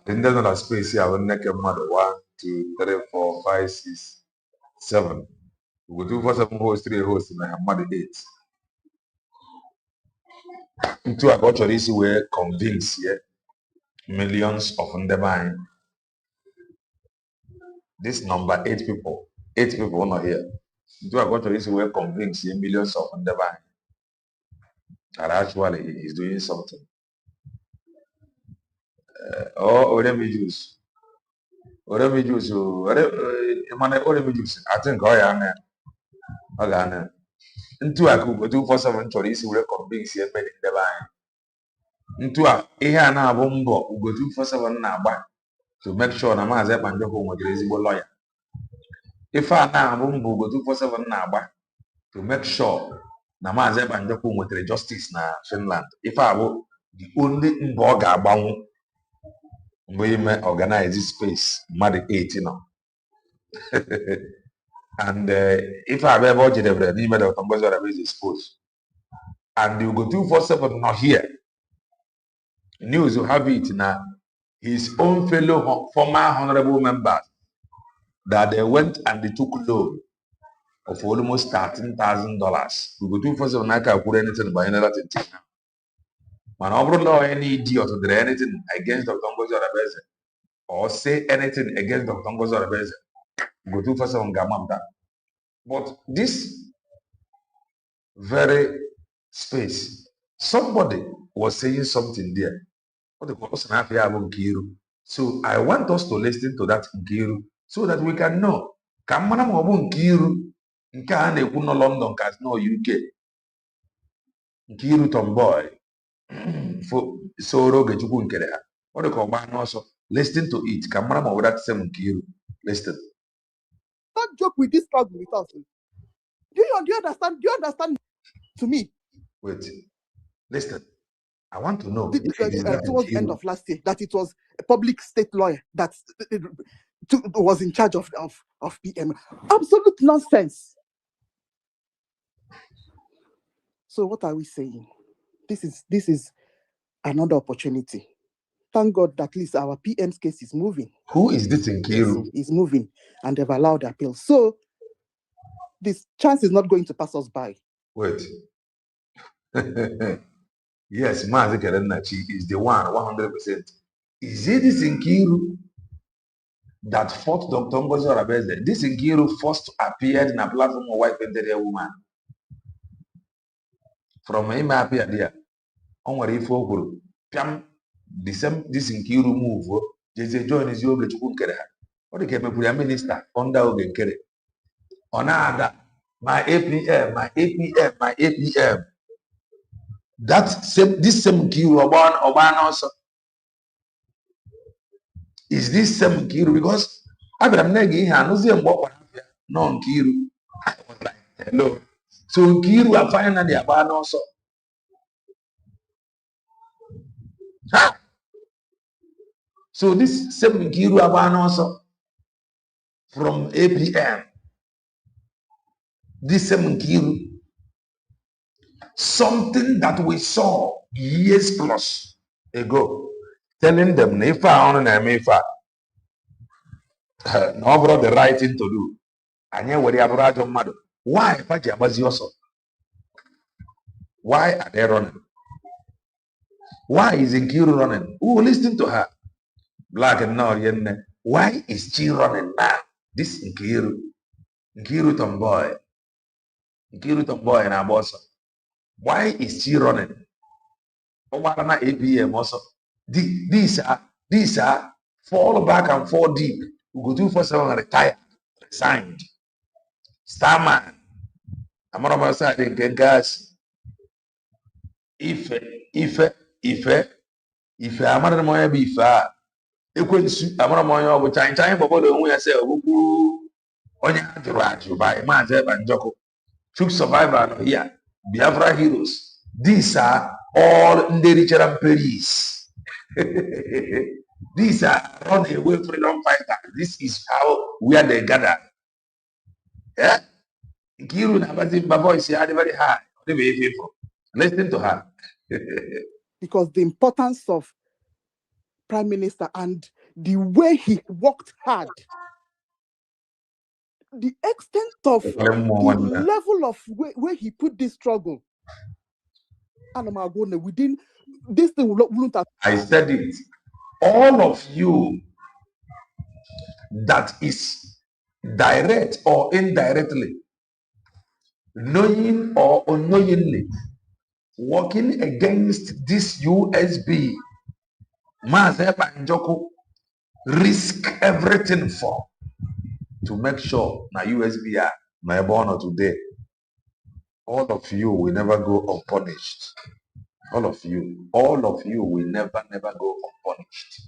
And then the space here I will make a mother 1, 2, 3, 4, 5, 6, 7. We go 247 host 3 hosts and I have mother 8. Into a culture this way convince millions of undermine. This number 8 people not here. Into a culture this way convince millions of undermine. And actually he's doing something. Oremi juice. I think into a 247 choice will convince you many divine. Into a na bombo Ugo 247 na to make sure na maze banjoko with reasonable lawyer. If I na bombo Ugo 247 na to make sure na maze banjoko with the justice na Finland. If I will the only mboga about we may organize this space, mother 18 now. And if I ever watched the email of Tombozo is exposed, and you go 247 not here, news you have it now. His own fellow former honorable members that they went and they took loan of almost $13,000. We go 247 I can't put anything by another thing. Man, overall, any idiot or do anything against Dr. Tombozo or say anything against Dr. Tombozo go 247 Gamamda. But this very space, somebody was saying something there. So I want us to listen to that Nkiru so that we can know. Ka mara ma ọ bụ Nkiru nke a na-ekwu nọ London ka no UK. Nkiru tomboy soro Ogechukwu nkere ha. Ọ dị ka ọgba n'ọsọ. Listen to it. Ka mara ma ọ bụ that same Nkiru. Listen. Don't joke with this struggle with us. Do you understand? Do you understand? To me. Wait. Listen. I want to know. Towards the end of last year, that it was a public state lawyer that was in charge of PM. Absolute nonsense. So what are we saying? This is another opportunity. Thank God that at least our PM's case is moving. Who is this Nkiru? Is moving, and they've allowed appeal. So this chance is not going to pass us by. Wait. Yes, Mazi Kerenachi is the one, 100%. Is it this Nkiru that fought Dr. Ngozi Orabeze? This Nkiru first appeared in a platform of white painted woman. From him appeared there. On if group. The same this Nkiru move. Jesse join is yoga to Kunkere. What became a prime minister under Ogenkere? On other, my APM, my APM, my APM. This same Nkiru Oban also. Is this same Nkiru? Because Abraham Negi knows him what no Nkiru. I was like, hello. So Nkiru are finally Oban also. Huh? So this same Nkiru Oban also from APM. This same Nkiru. Something that we saw years plus ago, telling them if I own an MFA, no brought the right thing to do. And yet, why? Why are they running? Why is Nkiru running? Who will listen to her? Black and Norian. Why is she running now? This Nkiru tomboy and Abosa. Why is she running? Omarana APM also. These are fall back and fall deep. We go 247 retire, resigned. Starman. Amara side in Gengas. If Amara Moya be far. Amara Moya over time, but we say, Onya Raju by Mazeb and Joko. Took survivor here. Biafra heroes. These are all Ndericheram Peris. These are runaway freedom fighters. This is how we are they gather. Yeah? Nkiru Nabazimba voice is very high. Listen to her. Because the importance of Prime Minister and the way he worked hard, the extent of the level of where he put this struggle, within this thing wouldn't have. I said it. All of you that is direct or indirectly, knowing or unknowingly, working against this USB, Mazeba and Joko, risk everything for to make sure na USB are my born today. All of you will never go unpunished. All of you will never go unpunished.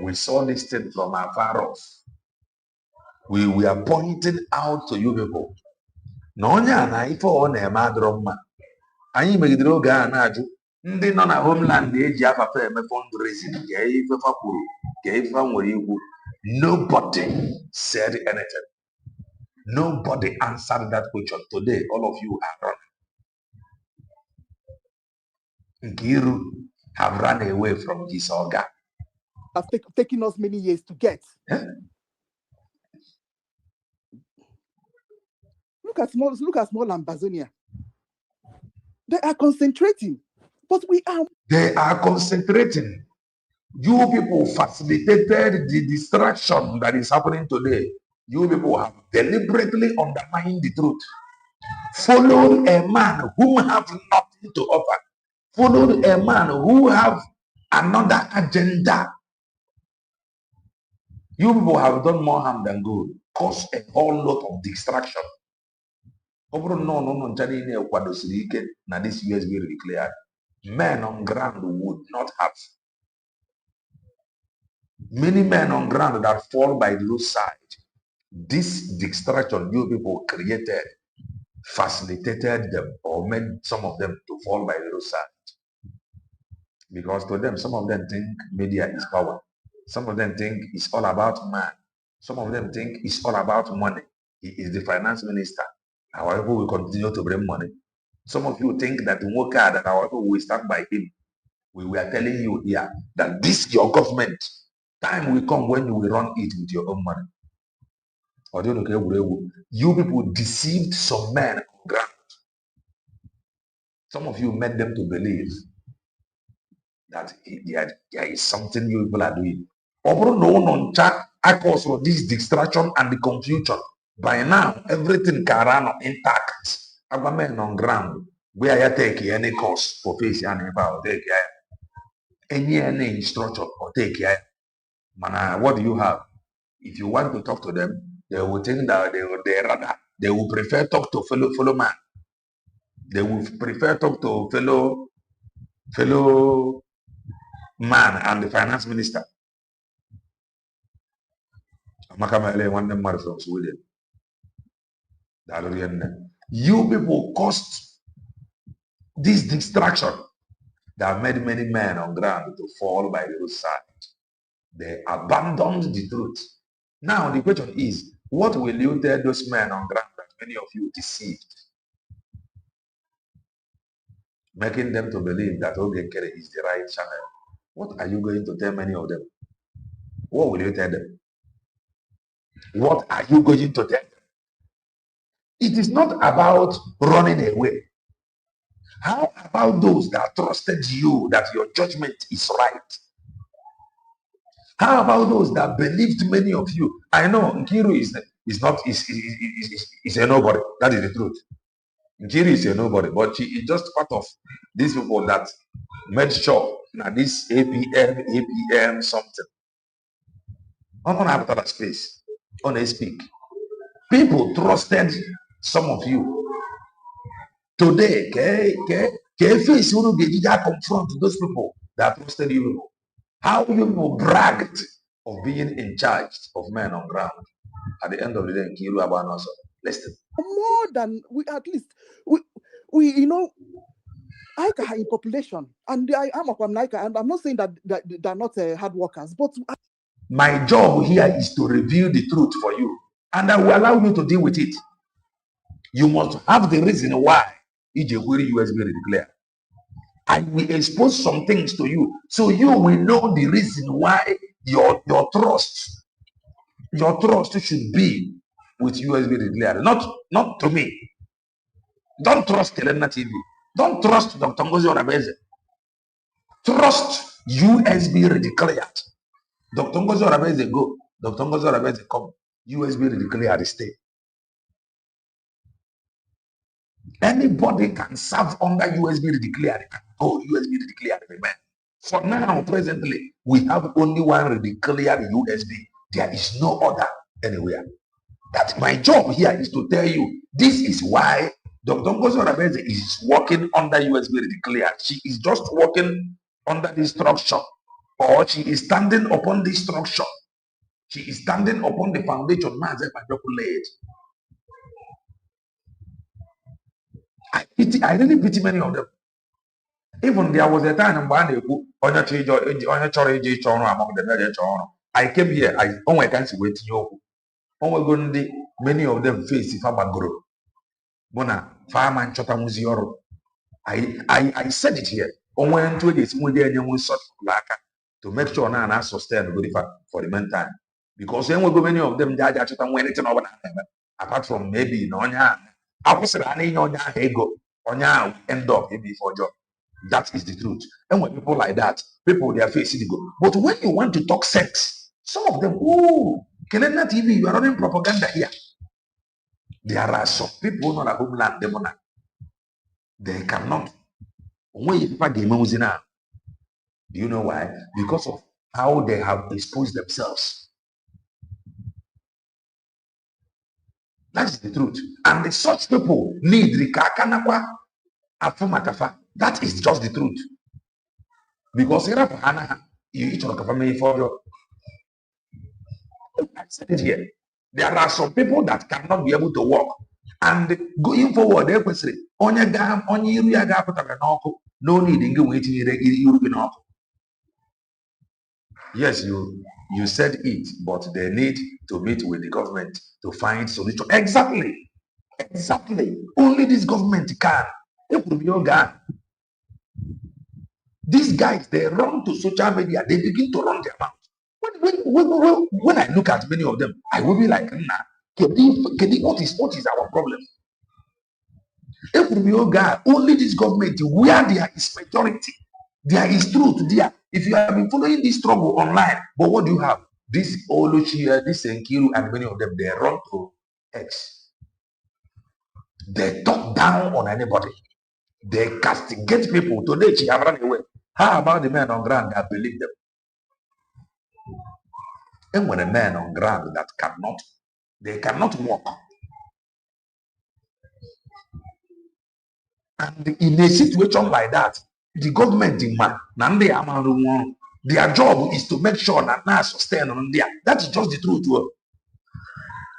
We saw this thing from afar off. We are pointing out to you people. Nonya na ife o na-eme adịrọ mma. Anyị megidere oge a na-ajụ ndị nọ na homeland eji afafa eme fundraising ka ife fa kwuru ka ife nwere ikwu. Nobody said anything. Nobody answered that question. Today, all of you are running. Nkiru have run away from his organ. Have taken us many years to get. Yeah? Look at small Ambazonia. They are concentrating, but we are. They are concentrating. You people facilitated the distraction that is happening today. You people have deliberately undermined the truth. Followed a man who have nothing to offer. Followed a man who have another agenda. You people have done more harm than good. Cause a whole lot of distraction. This US will declared. Men on ground would not have. Many men on ground that fall by the roadside. This distraction you people created, facilitated them, or made some of them to fall by the roadside. Because to them, some of them think media is power. Some of them think it's all about man. Some of them think it's all about money. He is the finance minister. However, we continue to bring money. Some of you think that work hard and however we stand by him. We were telling you here that this your government, time will come when you will run it with your own money. You people deceived some men on ground. Some of you made them to believe that there is something you people are doing. No cause for this distraction and the confusion. By now, everything can run intact. Our men on ground, where you take any course for face and about take any instruction or take care. Man, what do you have? If you want to talk to them, they will think that they will prefer talk to fellow man. They will prefer talk to fellow man and the finance minister. One them from Sweden. You people caused this distraction that made many men on ground to fall by the roadside. They abandoned the truth. Now the question is, what will you tell those men on ground that many of you deceived? Making them to believe that Ogekere is the right channel. What are you going to tell many of them? What will you tell them? What are you going to tell them? It is not about running away. How about those that trusted you that your judgment is right? How about those that believed many of you? I know Nkiru is a nobody. That is the truth. Nkiru is a nobody, but she is just part of these people that made sure that this APM something. On that space, on a speak. People trusted some of you. Today, face you confront those people that trusted you. How you people bragged of being in charge of men on ground. At the end of the day, Nkiru Abanoso, listen. More than we, at least we you know, Aika in population, and I am a Naika, and I'm not saying that they're not hard workers, but my job here is to reveal the truth for you, and I will allow you to deal with it. You must have the reason why Ijewiri USB declare. I will expose some things to you, so you will know the reason why your trust should be with USB declare, not to me. Don't trust Kelena TV. Don't trust Dr. Ngozi Orabeze. Trust USB declared. Dr. Ngozi Orabeze go. Dr. Ngozi Orabeze come. USB declared stay. Anybody can serve under USB declared. Go USB declared. Amen. For now, presently, we have only one declared USB. There is no other anywhere. That my job here is to tell you, this is why Dr. Ngozi Orabeze is working under USB declared. She is just working under this structure, or she is standing upon this structure. She is standing upon the foundation Maazị laid. I really pity many of them. Even there was a time when I came here, I can't wait to many of them face if I'm grow. Mona, fireman chota muzioro. I said it here. On 2 days, to make sure now I sustain for the meantime. Because then we go many of them die anything over apart from maybe Nonya. I was running on ego. Onya end up maybe for job. That is the truth. And when people like that, people their face go. But when you want to talk sex, some of them, oh, Kelena TV, you are running propaganda here. There are some people not at homeland, they cannot. Do you know why? Because of how they have exposed themselves. That's the truth. And such people need rikakanakwa afumakafa. That is just the truth. Because you I said it here. There are some people that cannot be able to walk. And going forward, they will say, no need yes, you said it, but they need to meet with the government to find solution. Exactly. Exactly. Only this government can. These guys, they run to social media, they begin to run their mouth. When I look at many of them, I will be like, nah, what is our problem? Only this government, where there is majority, there is truth there. If you have been following this struggle online, but what do you have? This Oluchi, this Enkiru, and many of them, they run to X. They talk down on anybody. They castigate people. Today, she have run away. How about the men on ground that believe them? And when a man on ground that they cannot walk. And in a situation like that, the government in man, their job is to make sure that now sustain on there. That is just the truth.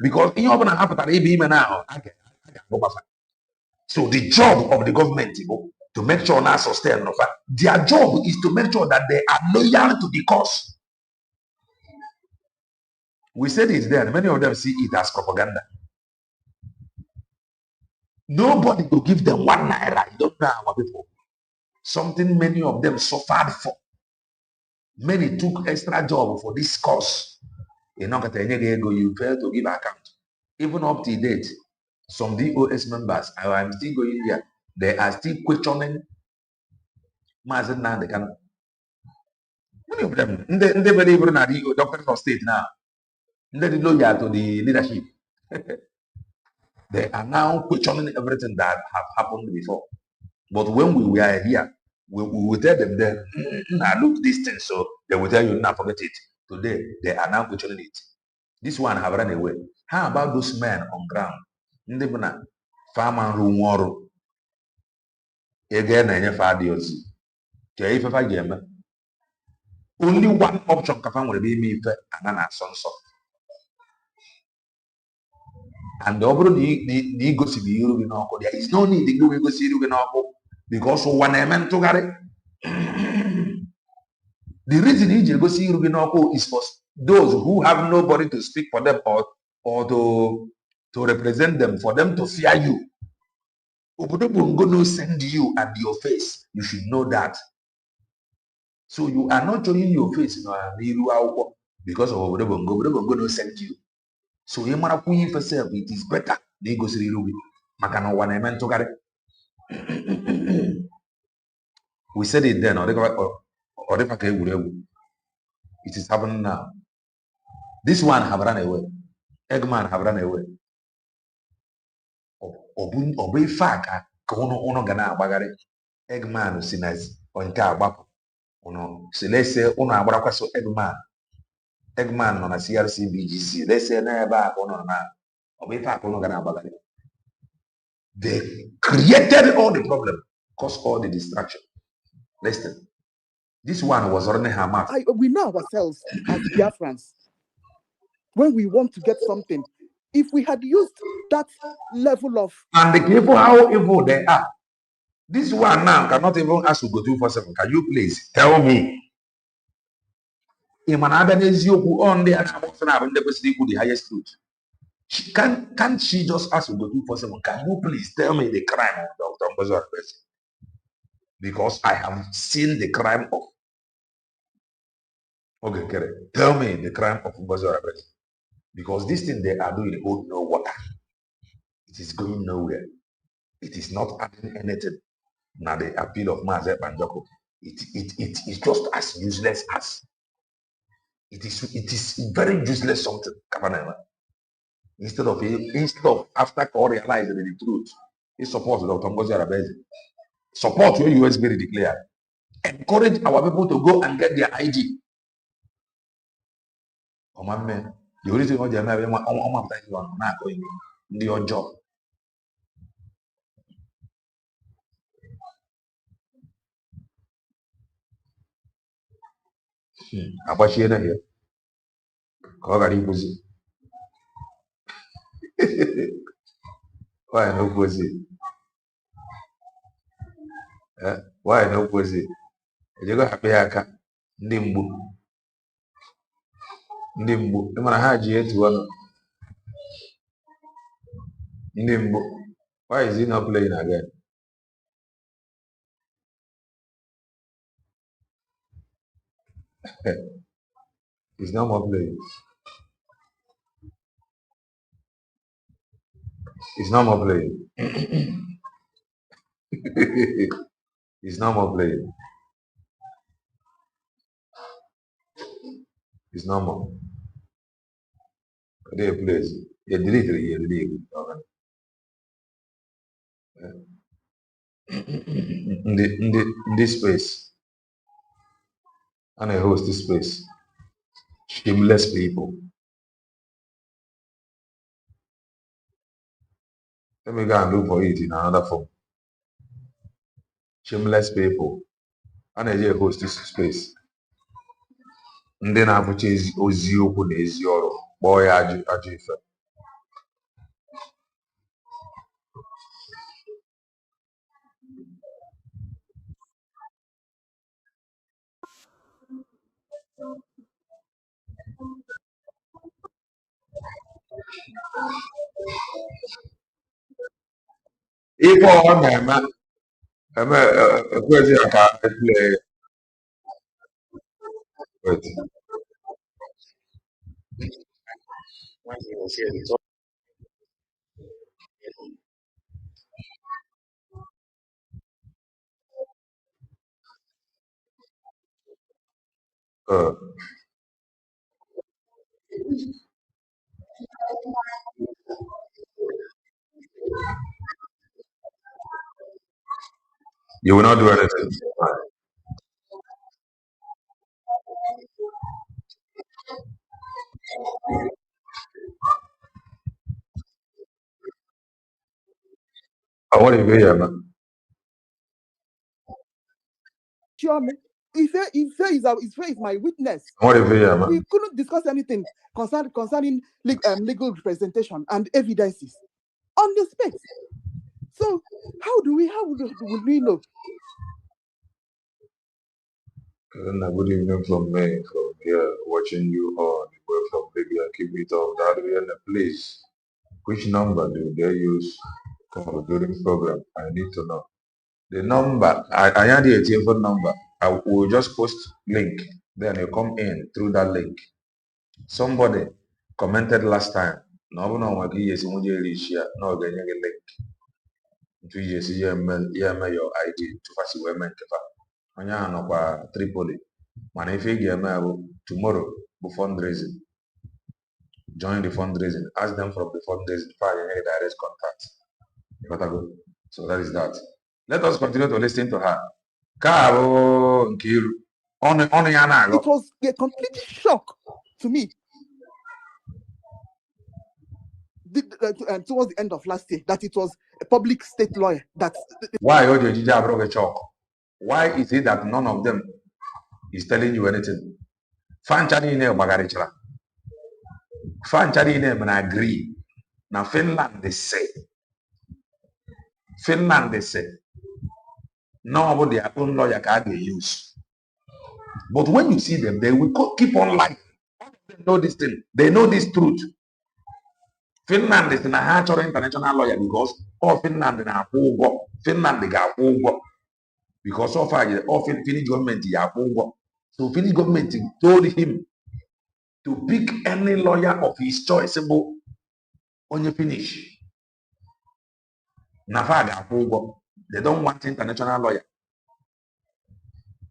Because in your now, so the job of the government to make sure now sustain. Their job is to make sure that they are loyal to the cause. We said it there, and many of them see it as propaganda. Nobody will give them 1 naira. You don't know our people. Something many of them suffered for. Many took extra job for this cause. You fail to give account. Even up to date, some DOS members, I'm still going there. They are still questioning Mazen Nandekan. Many of them, they believe in the doctors of state now. They are loyal to the leadership. They are now questioning everything that have happened before. But when we were here, we will tell them that, now look this thing, so they will tell you, now forget it. Today, they are now questioning it. This one have run away. How about those men on ground? Farmer room again and fadios. Only one option can will be me and an sonso. And the over the go see you there is no need to go see you because one element to get it. The reason he go see Rubinoko is for those who have nobody to speak for them or to represent them, for them to fear you. Obodo send you and your face. You should know that. So you are not showing your face because of Obodo no send you. So you must put yourself. It is better. They go see Ruby. Makano one element to get it. We said it then, it is happening now. This one have run away. Eggman have run away. Obe faka ka uno ga na-agbagharị. Eggman si na nke agbapụ uno si lese uno agbarakwa so Eggman nọ na CRC-BGC lese n'ebe a uno na obe faka uno ga na-agbagharị. They created all the problem, caused all the distraction. Listen, this one was running her mouth. We know ourselves as Biafrans. When we want to get something, if we had used that level of... And the people, how evil they are. This one now cannot even ask to go 247. Can you please tell me? On the highest truth. Can't she just ask to go 247? Can you please tell me the crime of Dr. Mbozo? Because I have seen the crime of... Okay, tell me the crime of Mbozo. Because this thing they are doing hold no water. It is going nowhere. It is not adding anything. Now the appeal of Maazị Banjoko, it is just as useless as it is very useless something. Instead of after realizing the truth, he supports Dr. Ngozi Arabezi. Support your USB declared. Encourage our people to go and get their ID. Oh my man, the only thing ndị ọjọọ. Agbachiela ya ka ọ ghara ikwuzi. Nwaanyị na okwuzi. Nwaanyị na okwuzi. Ejego hapụ ya aka ndị mgbu. Ndị mgbu. Ị mara ha ji etu ọnụ. Ndị mgbu. Why is he not playing again? He's no more playing. He's no more playing. He's no more playing. He's no more. They plays. He deleted it. In this space. And I host this space. Shameless people. Let me go and look for it in another form. Shameless people. And I just host this space. Ndị na-abụcha ozi okwu na ezi ọrụ kpọọ ya ajọ ife. Ife ọ na-eme ekwezi ya ka eple you will not do anything. What if you man? Ife is my witness. What if you man? We couldn't discuss anything concerning legal representation and evidences on the space. So how would we know? Good evening from me, from here, watching you on the way from Libya. Keep it up that way, and please, which number do they use for during program? I need to know. The number, I had the telephone number. I will just post link. Then you come in through that link. Somebody commented last time. No, yes, no, link. To yes, your ID to pass women. Onye ahụ nọkwa Tripoli. Mana ife ị ga-eme tomorrow bụ fundraising. Join the fundraising. Ask them from the fundraising before you get direct contact. You gotta go. So that is that. Let us continue to listen to her. It was a complete shock to me. Towards the end of last year, that it was a public state lawyer that. Why a shock? Why is it that none of them is telling you anything? Fanchari agree. Now Finland they say nobody their own lawyer can they use. But when you see them, they will keep on lying. They know this thing. They know this truth. Finland is in a natural international lawyer because all Finland in a Finland they got because so far all Finnish government so Finnish government told him to pick any lawyer of his choice on your finish. They don't want international lawyer.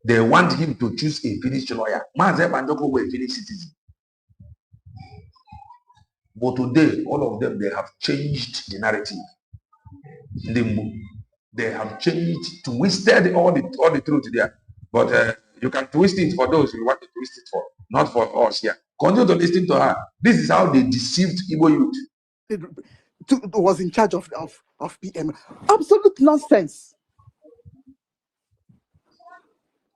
They want him to choose a Finnish lawyer. Mazep and Joko were Finnish citizens. But today, all of them, they have changed the narrative. They have changed, twisted all the truth there. But you can twist it for those you want to twist it for, not for us here. Continue to listen to her. This is how they deceived Igbo youth. was in charge of PM. Absolute nonsense.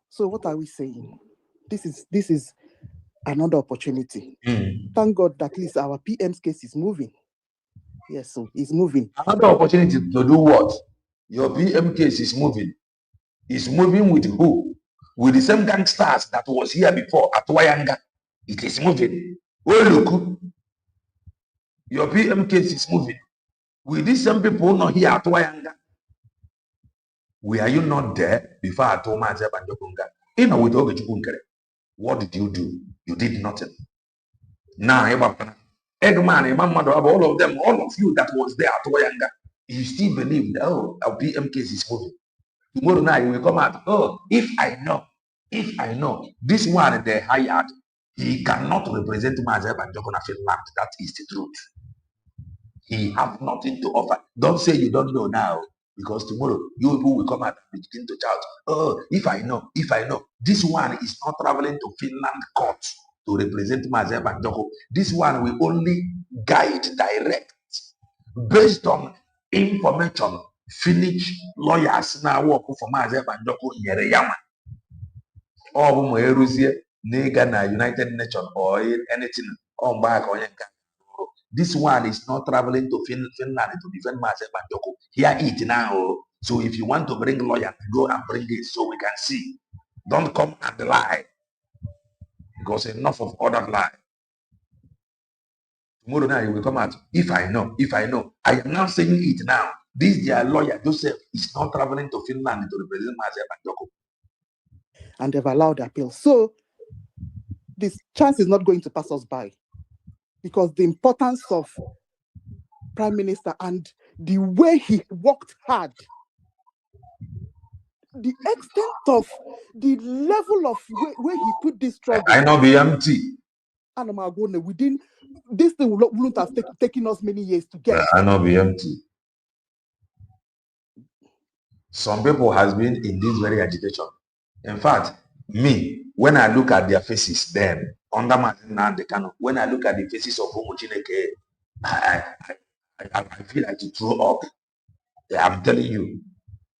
So what are we saying? This is another opportunity. Thank God that at least our PM's case is moving. Yes, so it's moving. Another opportunity to do what? Your PM case is moving. It's moving with who? With the same gangsters that was here before at Wayanga. It is moving. Oh, look. Your PM case is moving. With these same people not here at Wayanga. Were you not there before I told myself and Jokunga? You know, with Ogechukunkere. What did you do? You did nothing. Now, Eggman, all of them, all of you that was there at Wayanga, you still believe that, oh, our PM case is moving. Tomorrow night you will come out. Oh, if I know, this one they hired, he cannot represent myself and Jokona Finland. That is the truth. He have nothing to offer. Don't say you don't know now, because tomorrow you people will come out and begin to shout, oh, if I know. This one is not traveling to Finland court to represent myself and Joko. This one will only guide, direct, based on information. Finnish lawyers now work for myself and Joko nyere yama. Or na United Nations or anything on back or this one is not traveling to Finland to defend myself and Joko. Hear it now. So if you want to bring lawyer, go and bring it so we can see. Don't come and lie. Because enough of other lie. Tomorrow night you will come out. If I know. I am now saying it now. This their lawyer, Joseph, is not traveling to Finland to represent myself and Joko. And they've allowed appeal. So this chance is not going to pass us by, because the importance of Prime Minister and the way he worked hard, the extent of the level of where he put this struggle. I know BMT. And within this thing wouldn't have taken us many years to get. I know BMT. Some people has been in this very agitation. In fact, me, when I look at their faces then, under Martin Kano, when I look at the faces of Homo Chineke, I feel like to throw up. I'm telling you.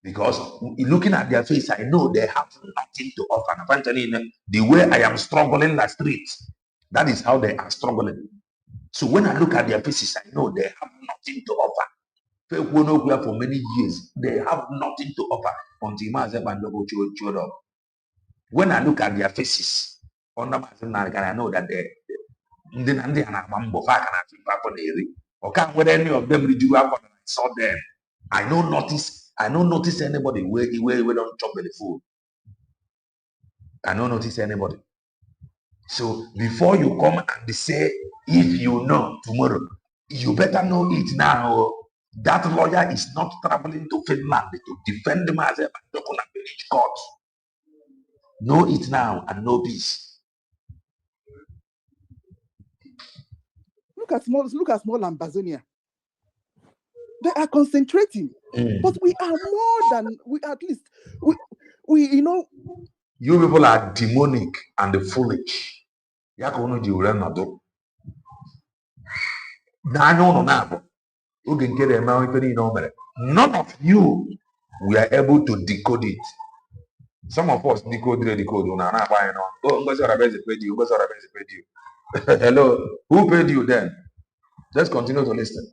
Because looking at their face, I know they have nothing to offer. And I'm telling you, the way I am struggling the streets, that is how they are struggling. So when I look at their faces, I know they have nothing to offer. For many years, they have nothing to offer until myself and double showed up. When I look at their faces, under I know that they or can't with any of them redo I saw them. I don't notice anybody where don't chop the food. I don't notice anybody. So before you come and say, if you know tomorrow, you better know it now. That lawyer is not traveling to Finland to defend myself and not going to finish court. Know it now and know peace. Look at small Ambazonia. They are concentrating, but we are more than we you know. You people are demonic and foolish. None of you were able to decode it. Some of us decode. Hello, who paid you then? Let's continue to listen.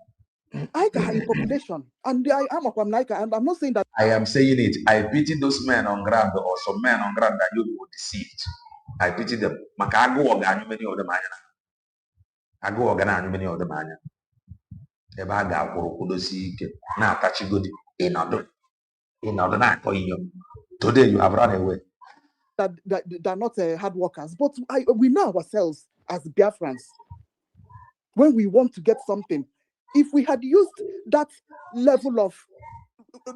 I got in population, and I'm not saying that. I am saying it. I pity those men on ground or some men on ground that you were deceived. I pity them. Makago organ many of them. I go organ many of them. Ebaga kudosi na tachigodi in order not for you. Today you have run away. That they're not hard workers, but we know ourselves as Biafrans. When we want to get something, if we had used that level of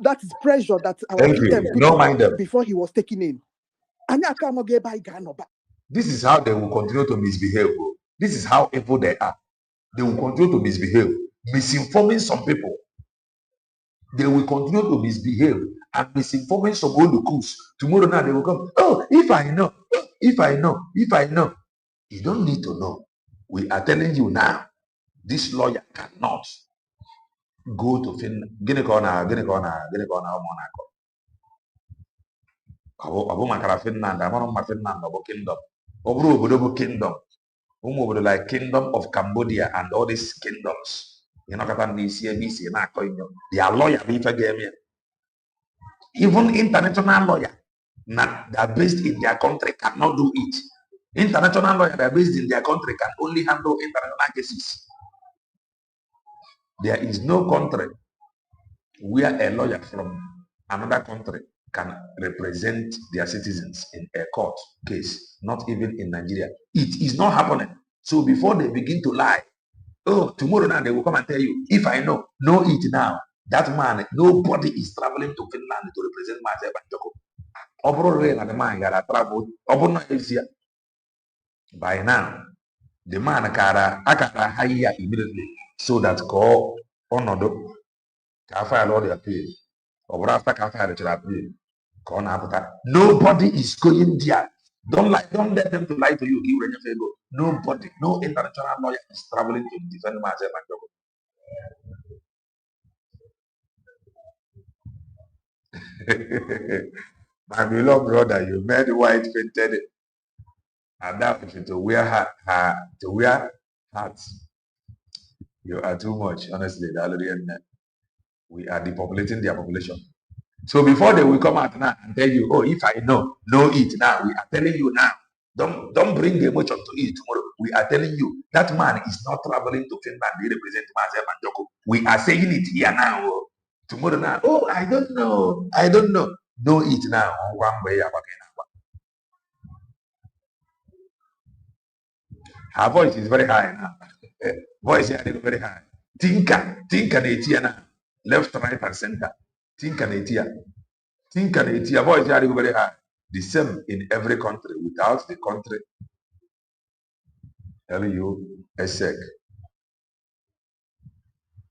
that is pressure that our PM put before he was taken in, this is how they will continue to misbehave. This is how evil they are. They will continue to misbehave, misinforming some people. They will continue to misbehave and misinforming some Olukus. Tomorrow night they will come. Oh, if I know. You don't need to know. We are telling you now. This lawyer cannot go to Finland. Gịnị ka ọ na ụmụ na-akọ? Ọ bụ maka Finland, amara ma Finland ọ bụ kingdom. Ọ bụrụ obodo bụ kingdom, ụmụ obodo like Kingdom of Cambodia and all these kingdoms, ịnọkọta n'isi ebe isi na-akọ inyo, their lawyer bụ ife ga-eme ya. Even international lawyer that are based in their country cannot do it. International lawyer that are based in their country can only handle international cases. There is no country where a lawyer from another country can represent their citizens in a court case, not even in Nigeria. It is not happening. So before they begin to lie, oh, tomorrow now they will come and tell you, if I know it now. That man, nobody is traveling to Finland to represent myself and Joko. The man got travel. By now, the man can hire immediately so that call honored can file all the appeal. Or after can file the appeal. Nobody is going there. Don't let them to lie to you. Nobody, no international lawyer is traveling to defend myself and Joko. My beloved brother, you made white painted and that to wear hats. You are too much, honestly. We are depopulating their population. So before they will come out now and tell you, oh, if I know it now. We are telling you now. Don't bring the emotion to it tomorrow. We are telling you that man is not traveling to Finland. He represents myself and Joko. We are saying it here now. Tomorrow now. Oh, I don't know. Know it now. One way. Her voice is very high now. Voice is very high. Tinker now. Left, right, and center. Tinker voice is very high. The same in every country. Without the country, LUSEC.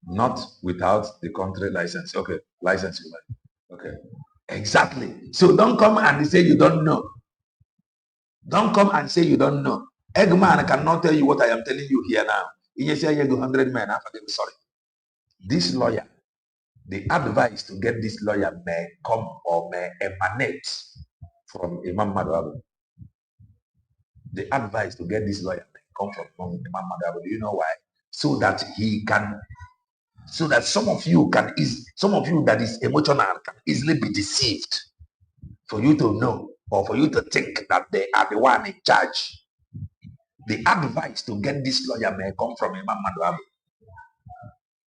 Not without the country license. Okay, license. Okay, exactly. So don't come and say you don't know. Don't come and say you don't know. Eggman cannot tell you what I am telling you here now. You say you go 100 men. I'm sorry. This lawyer, the advice to get this lawyer may come or may emanate from Imam Madabu. The advice to get this lawyer may come from Imam Madabu. Do you know why? So that some of you that is emotional can easily be deceived, for you to know or for you to think that they are the one in charge. The advice to get this lawyer may come from Imam Madabu.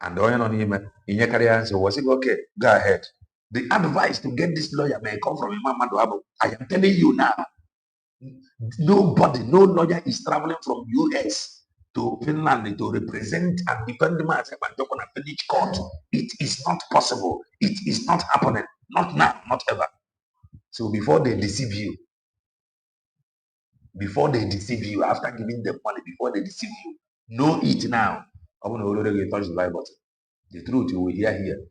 And the on him in your career answer was it okay? Go ahead. The advice to get this lawyer may come from Imam Madabu. I am telling you now. Nobody, no lawyer is traveling from US to Finland to represent and defend myself and talk on a village court. It is not possible. It is not happening. Not now, not ever. So before they deceive you, after giving them money, before they deceive you, know it now. I'm going to already touch the live button. The truth you will hear here.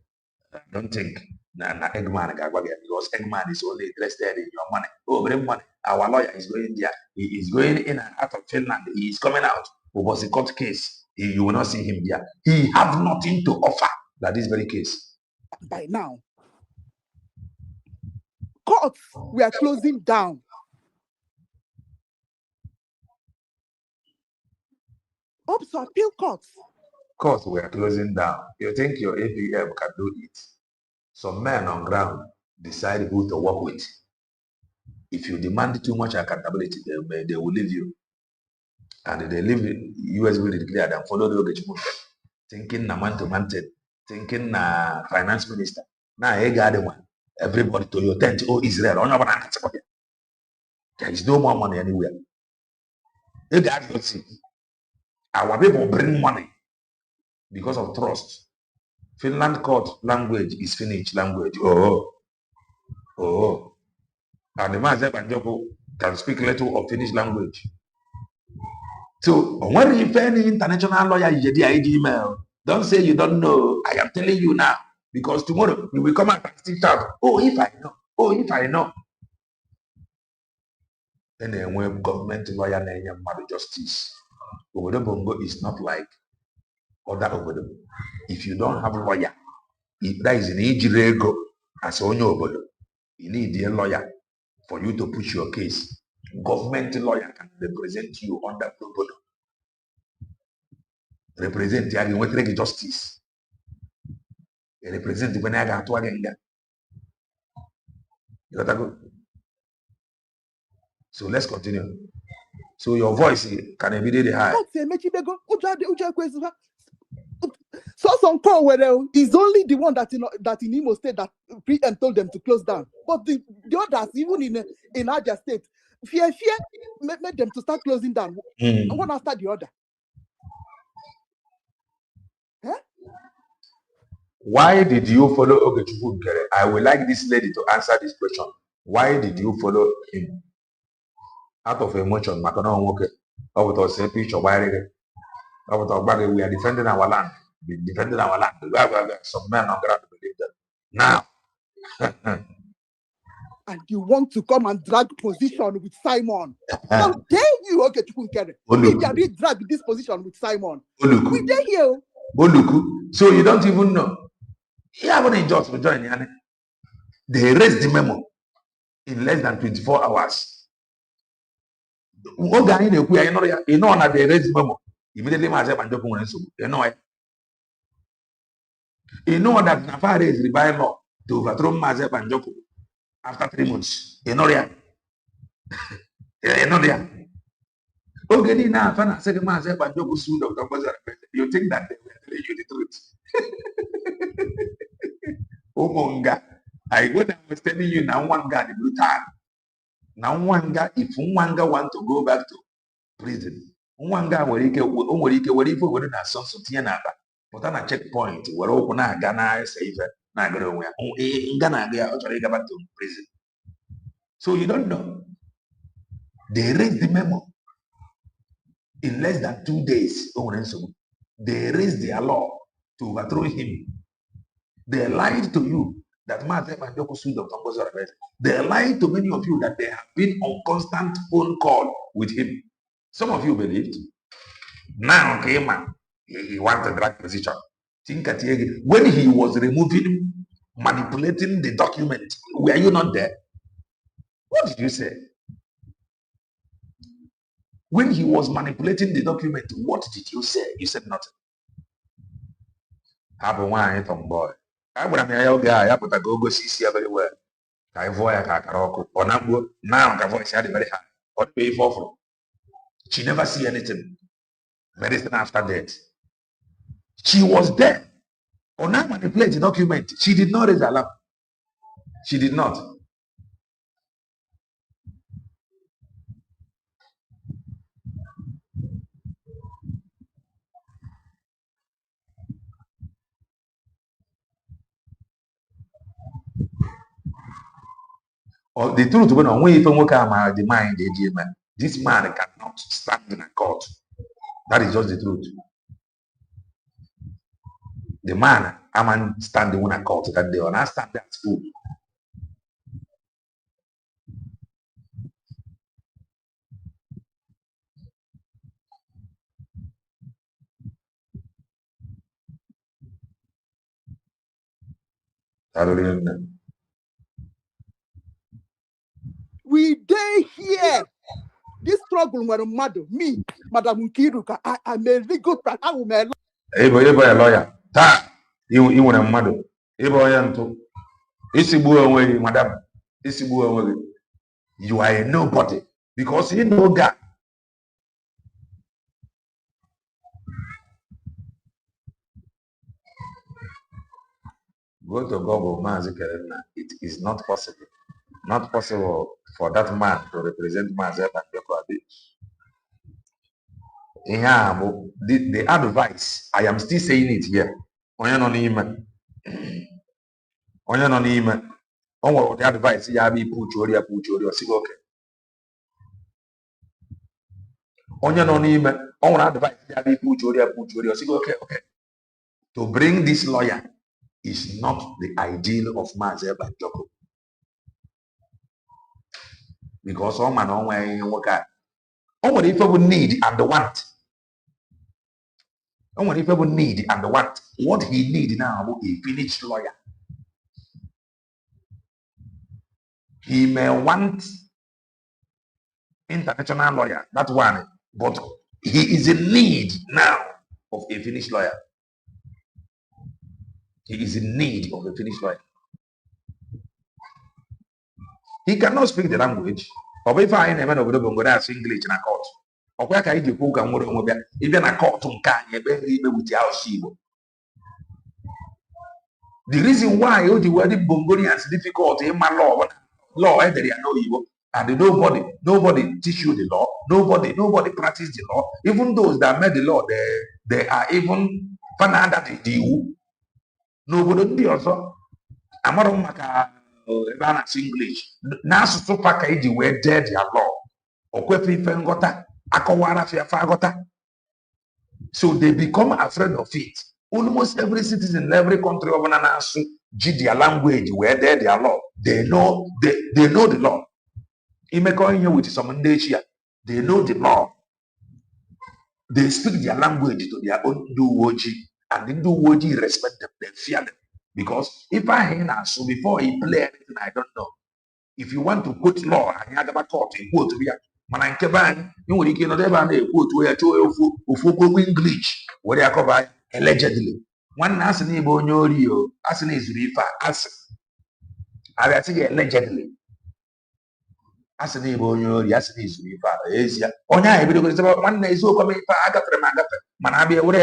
Don't think Eggman, because Eggman is only interested in your money. Oh, bring money. Our lawyer is going there. He is going in and out of Finland. He is coming out. It was a court case. You will not see him there. He have nothing to offer that this very case. By now, courts we are closing down. Up to appeal courts. Courts we are closing down. You think your APM can do it? Some men on ground decide who to work with. If you demand too much accountability, they will leave you. And they leave US will declare and follow the movement. Thinking na man to mountain, thinking na finance minister. Now everybody to your tent, oh Israel. There is no more money anywhere. You guys don't see. Our people bring money because of trust. Finland court language is Finnish language. And the man Joko can speak little of Finnish language. So when you pay any international lawyer, you get the email. Don't say you don't know. I am telling you now. Because tomorrow we will come out and still shout, oh, if I know. Oh, if I know. Then when government lawyer name justice. Obodo Bongo is not like other obodo. If you don't have a lawyer, that is in Ijirego as onye obodo, you need a lawyer for you to push your case. Government lawyer can represent you under obodo. Represent ya with justice. Represent when I got to again. You gotta go. So let's continue. So your voice can be really high. So some call where is only the one that in Imo State that PM told them to close down, but the others, even in Aja State, fear made them to start closing down one after the other. Huh? Why did you follow Ogechukwu Nkere? I would like this lady to answer this question. Why did you follow him? Out of emotion, Makono Nwoke. Or with us, picture, we are defending our land. We're defending our land. Some men are going to believe that. Now, and you want to come and drag position with Simon. How dare you, Ogechukwu Nkere? We did drag this position with Simon. We dare you. So you don't even know. You haven't just joined. They raised the memo in less than 24 hours. You know that they raised the memo. Immediately, you know that Nafare is revival law to overthrow Mazep and Joko after 3 months. You know that. Okay, now, if I say Mazep and Joko sued Dr. Bazar, you think that they will tell you the truth. Omonga. When I was telling you now one guy, the brutal. Now one guy, if one guy want to go back to prison, one guy will go na some Tiana, but on a checkpoint where open a Ghana safe, not going in Ghana, they are actually go back to prison. So you don't know. They raised the memo in less than 2 days. They raised their law to overthrow him. They lied to you that Mazep and Joko sued Dr. Ngozi. They lied to many of you that they have been on constant phone call with him. Some of you believed. Now, okay, man, he wants a drag position. Think at when he was removing, manipulating the document, were you not there? What did you say? When he was manipulating the document, what did you say? You said nothing. Have a wine, boy. I would have a guy, I put a go see everywhere. I voice or now the voice had very high. What pay for? She never see anything. Medicine after death. She was there. Or now manipulate the document. She did not raise alarm. She did not. Or the truth, when we even work out the mind, this man cannot stand in a court. That is just the truth. The man, a man standing in a court that they understand that school. We day here. This struggle with me, Madam Nkiruka, I'm a legal practice. I'm a lawyer. Ta, you want a mother. Madam. You are a nobody because you know God. Go to Google, it is not possible. Not possible for that man to represent Mazep and Joko. The advice, I am still saying it here. The advice, ya be put your okay. Advice, ya be put your okay. To bring this lawyer is not the ideal of Mazep and Joko. Because all man what if people need and the want. And when people need and what he need now, a finished lawyer. He may want international lawyer, that one, but he is in need now of a finished lawyer. He is in need of a finished lawyer. He cannot speak the language. Or if I never know what I English in a court. Or where can you book and what even a court on Kanye, with your shield. The reason why the word Bongolians difficult in my law, and they know you. And nobody teach you the law. Nobody practice the law. Even those that made the law, they are even fana that you. Nobody do also. Amarum maka English. Nasu so paka iji wee dee their law. Okwefe ife ngota, akọwara fiafa agota. So they become afraid of it. Almost every citizen in every country of Nasu, their language where they their law. They know the law. Imeko here with some nature. They know the law. They speak their language to their own Nduwoji, and the Nduwoji respect them. They fear them. Because if I hear so before he play anything, I don't know. If you want to quote law, I had about court in quote to be man nke ban you nwere ike nọ ebe a na-ekwu otu ya chọọ ofu okwu English were ya kọba allegedly nwanne asị na ịbụ onye ori o asị na izuru ife a asị abịa sị gị allegedly asị na ịbụ onye ori asị na izuru ife a ezie onye ahụ ebidogo sị nwanne eziokwu m ife a agafere m agafe mana abịa were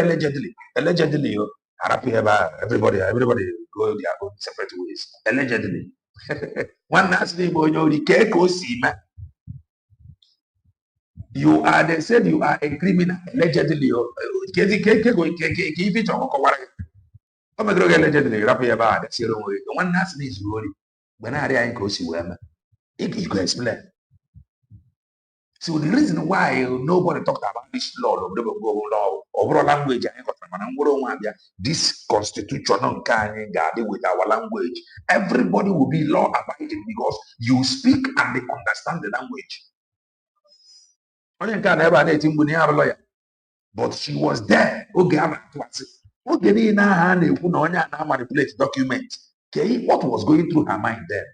allegedly o harapụ ebe a everybody go their own separate ways allegedly nwanne asị na ịbụ onye ori kee ka o si mee. They said you are a criminal, allegedly. If it's allegedly, one has is worry. When I am close, you can explain. So the reason why nobody talked about this law, overall language, this constitution with our language, everybody will be law abiding because you speak and they understand the language. But she was there. Manipulate documents. Okay, what was going through her mind then?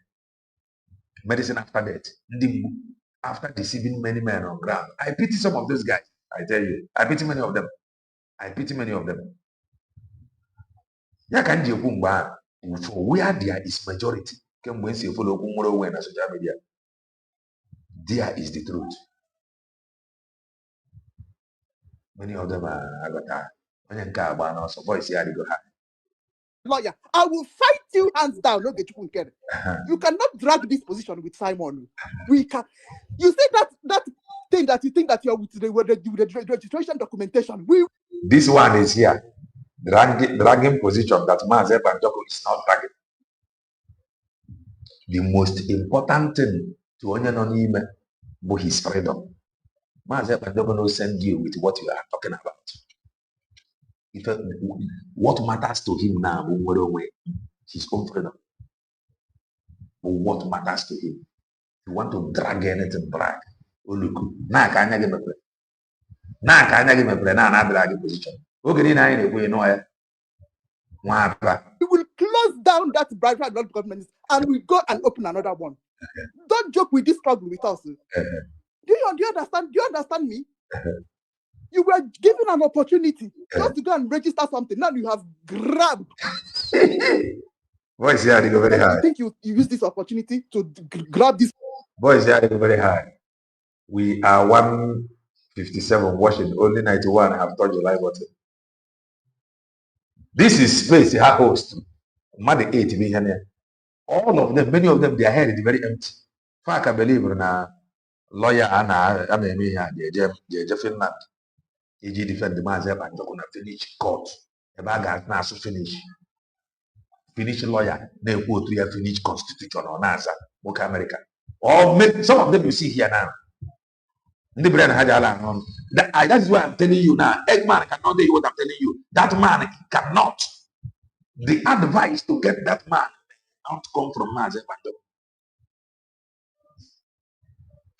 Medicine after death. After deceiving many men on ground. I pity some of those guys. I tell you. I pity many of them. For where there is majority. Social media. There is the truth. Many of them are lawyer. I will fight you hands down. You cannot drag this position with Simon. We can. You say that thing that you think that you're with the registration documentation. This one is here. Dragging position that Maazị Banjoko is not dragging. The most important thing to onye nọ n'ime bụ his freedom. Maazị Banjoko no send you with what you are talking about. What matters to him now his own freedom. But what matters to him? You want to drag anything drag. Na ka anya gị mepere na drag position. Oge na anyị na-ekwu no ya. We will close down that private government and we go and open another one. Don't joke with this struggle with us. Do you understand? Do you understand me? You were given an opportunity just to go and register something. Now you have grabbed. Boys, yeah, they go very high. I think you use this opportunity to grab this. Boys, yeah, they go very high. We are 157 watching, only 91 have touched the like button. This is space, her host. Mother 8 here. All of them, many of them, their head is very empty. Fuck, I believe in a lawyer and I mean, they're Finland. He defend the man and you're gonna finish court. The bag has now finish. Finish lawyer, they go to your finish constitution or NASA, work America. Or some of them you see here now. That is why I'm telling you now. Eggman cannot do what I'm telling you. That man cannot. The advice to get that man not come from Maazị Banjoko.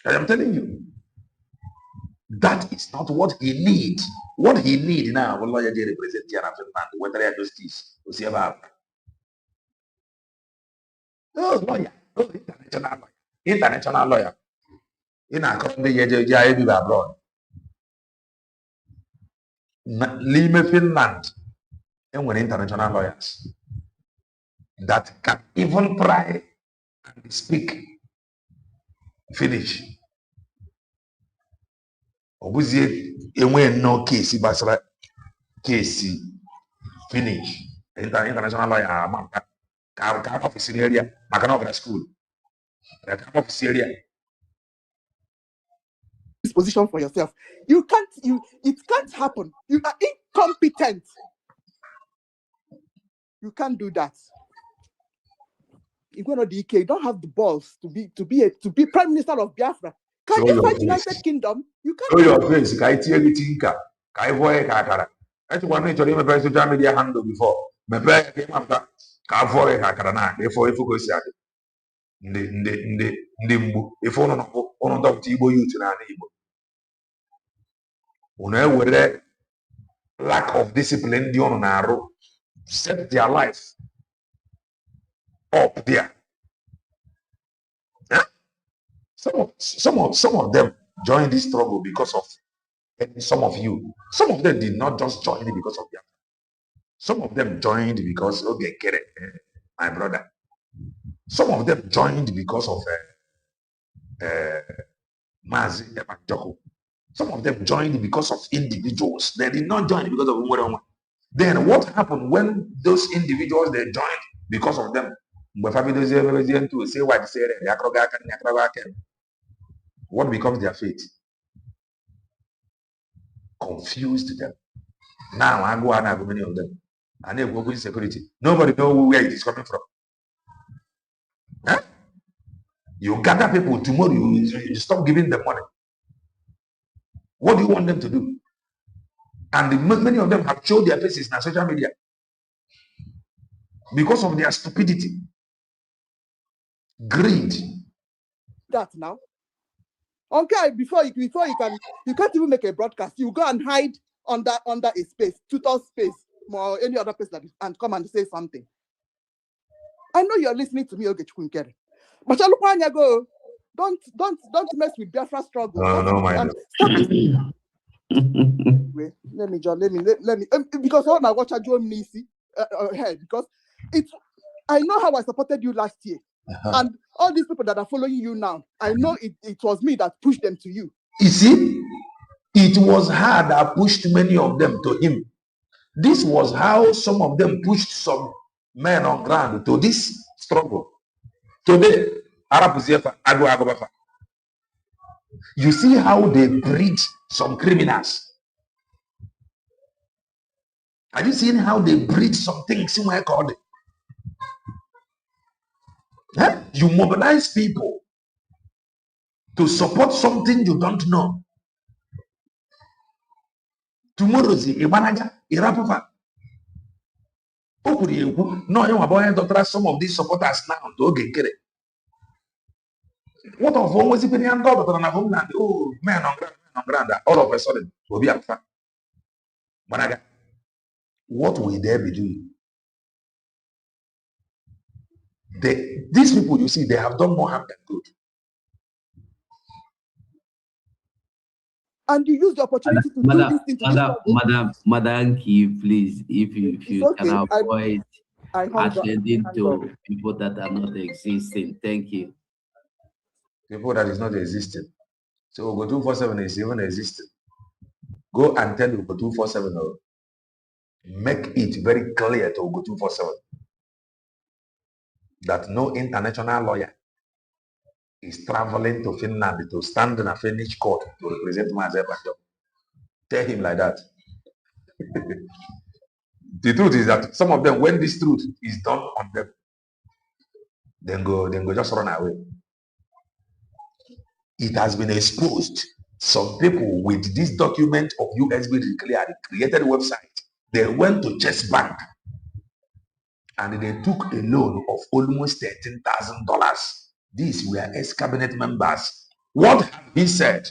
I am telling you. That is not what he needs. What he needs now, what lawyer they represent here in Finland, whether they are justice, or see about. No lawyer, no international lawyer. International lawyer. In a country, you are abroad. Lime Finland, and when international lawyers that can even try and speak finish. Obuzie enwe no case basara case finish. International lawyer amaka ka office area maka na of school. Ka office area. This position for yourself. It can't happen. You are incompetent. You can't do that. You don't have the balls to be Prime Minister of Biafra. Can you fight United Kingdom? You can't. Show your face. Ka iti tinka. Ka ivoe ka akara. Eti kwa ni chori me social media handle before. Me pe ke mapta. Ka ivoe ka akara na. Ifu ko si ade. Ndị mgbu. Ifu ono ndo Igbo youth na Igbo. Unu ewere lack of discipline dị ọnụ na-arụ set their life up there. Huh? Some of them joined this struggle because of some of you. Some of them did not just join it because of them. Some of them joined because okay, get it, my brother. Some of them joined because of Mazi Ebanjoko. Some of them joined because of individuals. They did not join because of Umweronwa. Then what happened when those individuals they joined because of them? What becomes their fate? Confused them. Now I go and have many of them. And they go with security. Nobody knows where it is coming from. Huh? You gather people tomorrow, you stop giving them money. What do you want them to do? And many of them have showed their faces on social media because of their stupidity, greed. That now, okay. Before you can't even make a broadcast. You go and hide under a space, tutor space, or any other place and come and say something. I know you're listening to me, Ogechukwunkere. But go. Don't mess with Biafra struggle. No, my Wait, let me because I want to watch a Joe Nisi head because I know how I supported you last year. And all these people that are following you now, I know it was me that pushed them to you. You see, it was her that pushed many of them to him. This was how some of them pushed some men on ground to this struggle. Today, you see how they breed some criminals. Have you seen how they breed some things in my called? Huh? You mobilize people to support something you don't know. Tomorrow, no, you are some of these supporters now to get it. What of always been on homeland? Oh, man on ground, all of a sudden will be a fact. What will they be doing? These people you see, they have done more harm than good. And you use the opportunity to do this into Madam Key, please, if you okay. can avoid attending to people that are not existing. Thank you. People that is not existing. So Ogo 247 is even existing. Go and tell Ogo 247, make it very clear to Ogo 247 that no international lawyer is traveling to Finland to stand in a Finnish court to represent myself. Tell him like that. The truth is that some of them, when this truth is done on them, then go just run away. It has been exposed. Some people with this document of USB declared created a website. They went to Chase Bank and they took a loan of almost $13,000. These were ex-cabinet members. What have he said?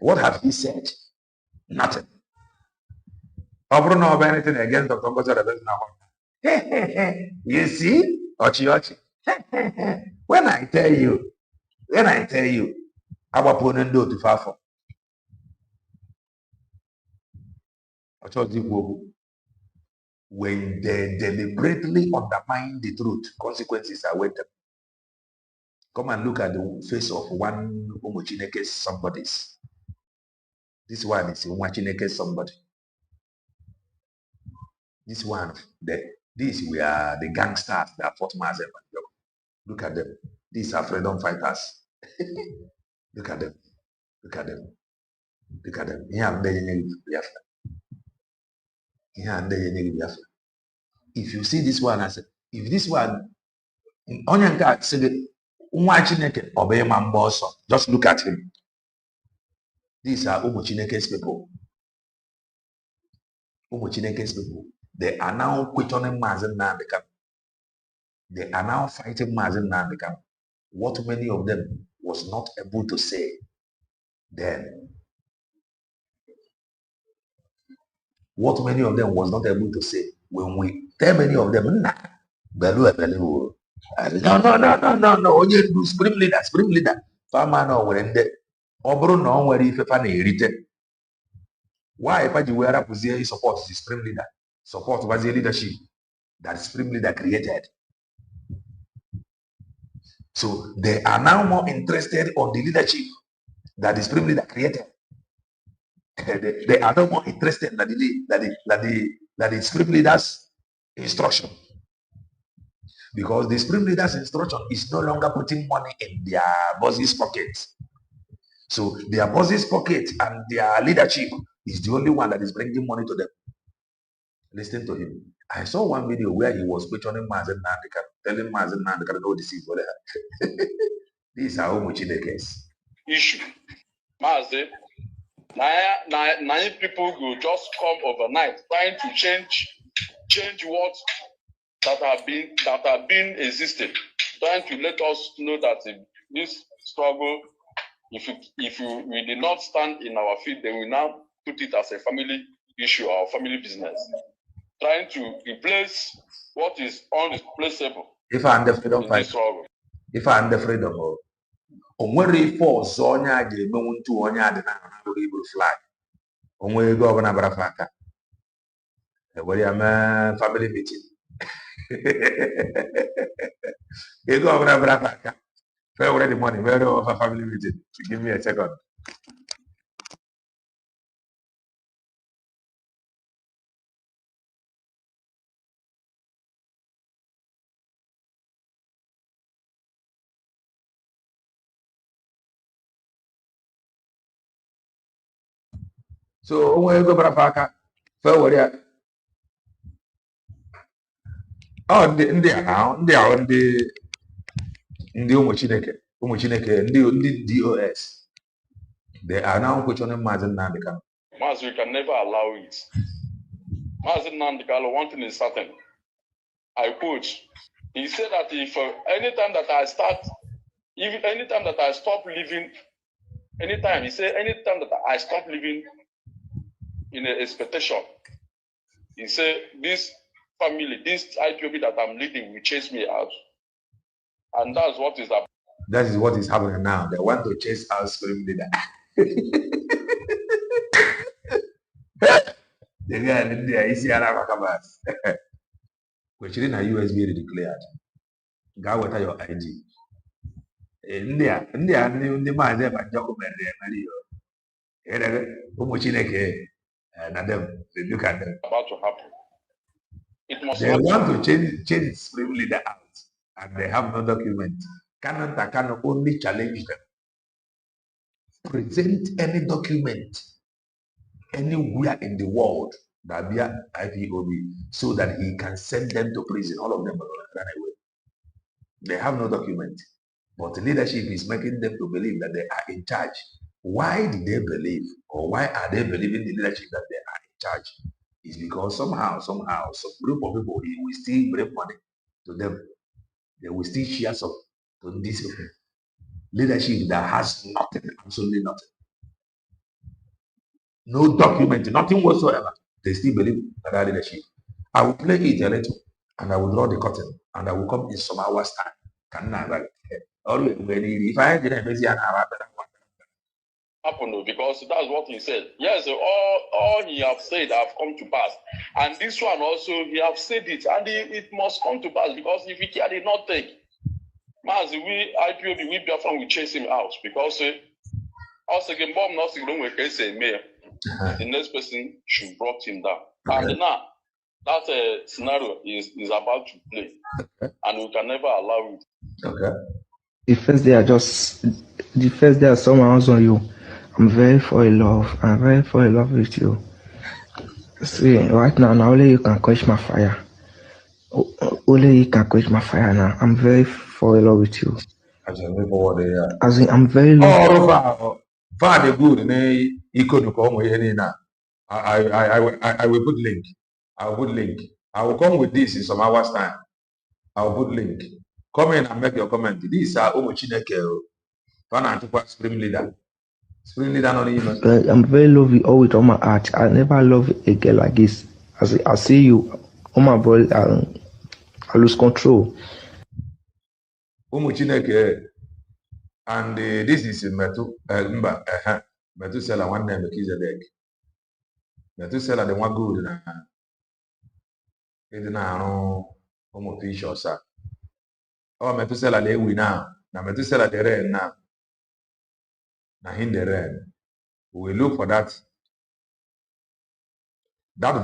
What have he said? Nothing. Anything against Dr. Ngozi now. You see? Ochi. When I tell you, our opponent do to far from. When they deliberately undermine the truth, consequences are waiting. Come and look at the face of one Umochineke somebody's. This one is Umochineke somebody. This one, these were the gangsters that fought Mazen. Look at them. These are freedom fighters. Look at them. Look at them. Look at them. If you see this one, I said, if this one, just look at him. These are Umuchineke's people. Umuchineke's people. They are now questioning Mazen Nandekam. They are now fighting Mazen Nandekam. What many of them was not able to say then. What many of them was not able to say when we tell many of them, nah, no. Onye do supreme leader. Farmer no were nde. Obro no nwere ife fa na-erite. Why pa ji were rapụzie support the supreme leader? Support was a leadership that supreme leader created. So they are now more interested on the leadership that the supreme leader created. They are no more interested than the supreme leader's instruction. Because the supreme leader's instruction is no longer putting money in their bosses' pockets. So their bosses' pocket and their leadership is the only one that is bringing money to them. Listen to him. I saw one video where he was questioning Mazen Nandika, telling Mazen Nandika, no deceive. These are Umuchineke's issue. Mazen, nine people will just come overnight trying to change what that have been existing, trying to let us know that this struggle, if we did not stand in our feet, then we now put it as a family issue or family business, trying to replace what is unreplaceable. If I'm the freedom fighter, if I'm the freedom of onwere force onye a ga-emenwu ntu onye a dị na abụghị iburu flag onwe ego ọbụla bara aka ewere ya mee family meeting ego ọbụla bara aka where were the money where over family meeting to give me a second. So onwe ego bara aka where were ya ndị a ndị ụmụ Chineke ndị DOS, they are now questioning Mazen Nnamdi Kanu. Mazen, we can never allow it. Mazen Nnamdi Kanu, one thing is certain. I quote, he said that if anytime that I stop living in an expectation, he said this family, this IPOB that I'm leading will chase me out. And that's what is happening. That is what is happening now. They want to chase out supreme leader. The guy in there is here. Question na USB declared. Go with your ID. India, ndị maazị ebe document emeri yo. Ụmụ Chineke na them, look at them. About to happen. They want to change the supreme leader out, and they have no document. Can only challenge them. Present any document anywhere in the world that be IPOB so that he can send them to prison. All of them will run away. They have no document. But the leadership is making them to believe that they are in charge. Why did they believe, or why are they believing the leadership that they are in charge? It's because somehow, some group of people will still bring money to them. They will still share some to this leadership that has nothing, absolutely nothing. No document, nothing whatsoever. They still believe that leadership. I will play it a little, and I will draw the curtain, and I will come in some hours time. Can I? Always if I didn't happen because that's what he said. Yes, all he have said have come to pass, and this one also he have said it, and it must come to pass because if he did not take, we IPOB we Biafran will chase him out because also again bomb not the next person should brought him down, and now that scenario is about to play, and we can never allow it. Okay. The first day I saw my house on you, I'm very fall in love. I'm very fall in love with you. See, right now only you can quench my fire. Only you can quench my fire now. I'm very fall in love with you. As in, I'm very love. Father, good. I will put link. I will put link. I will come with this in some hours time. I will put link. Come in and make your comment. These are Omuchineke. Fan Supreme Leader. Supreme Leader not even. I'm very love you all with all my heart. I never love a girl like this. I see you, oh my boy, I lose control. Omuchineke. And this is Metu Metusela one name Melchizedek. Metusela the one good na ịdị na-arụ ụmụ fish a. Ọ Metusela na-ewi na Metusela the rain na him the rain. We look for that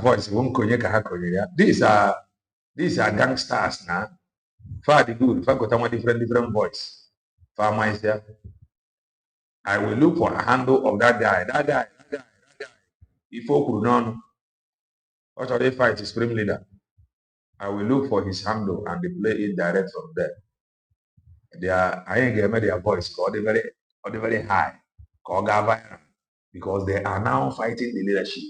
voice won't konye ka ha konyere ya. These are gangsters na. Far the good, far got one different voice. Far myself. I will look for a handle of that guy. That guy. If you could know, what shall they fight? Supreme Leader. I will look for his handle and they play it direct from there. I ain't getting their voice called very high, called viral, because they are now fighting the leadership.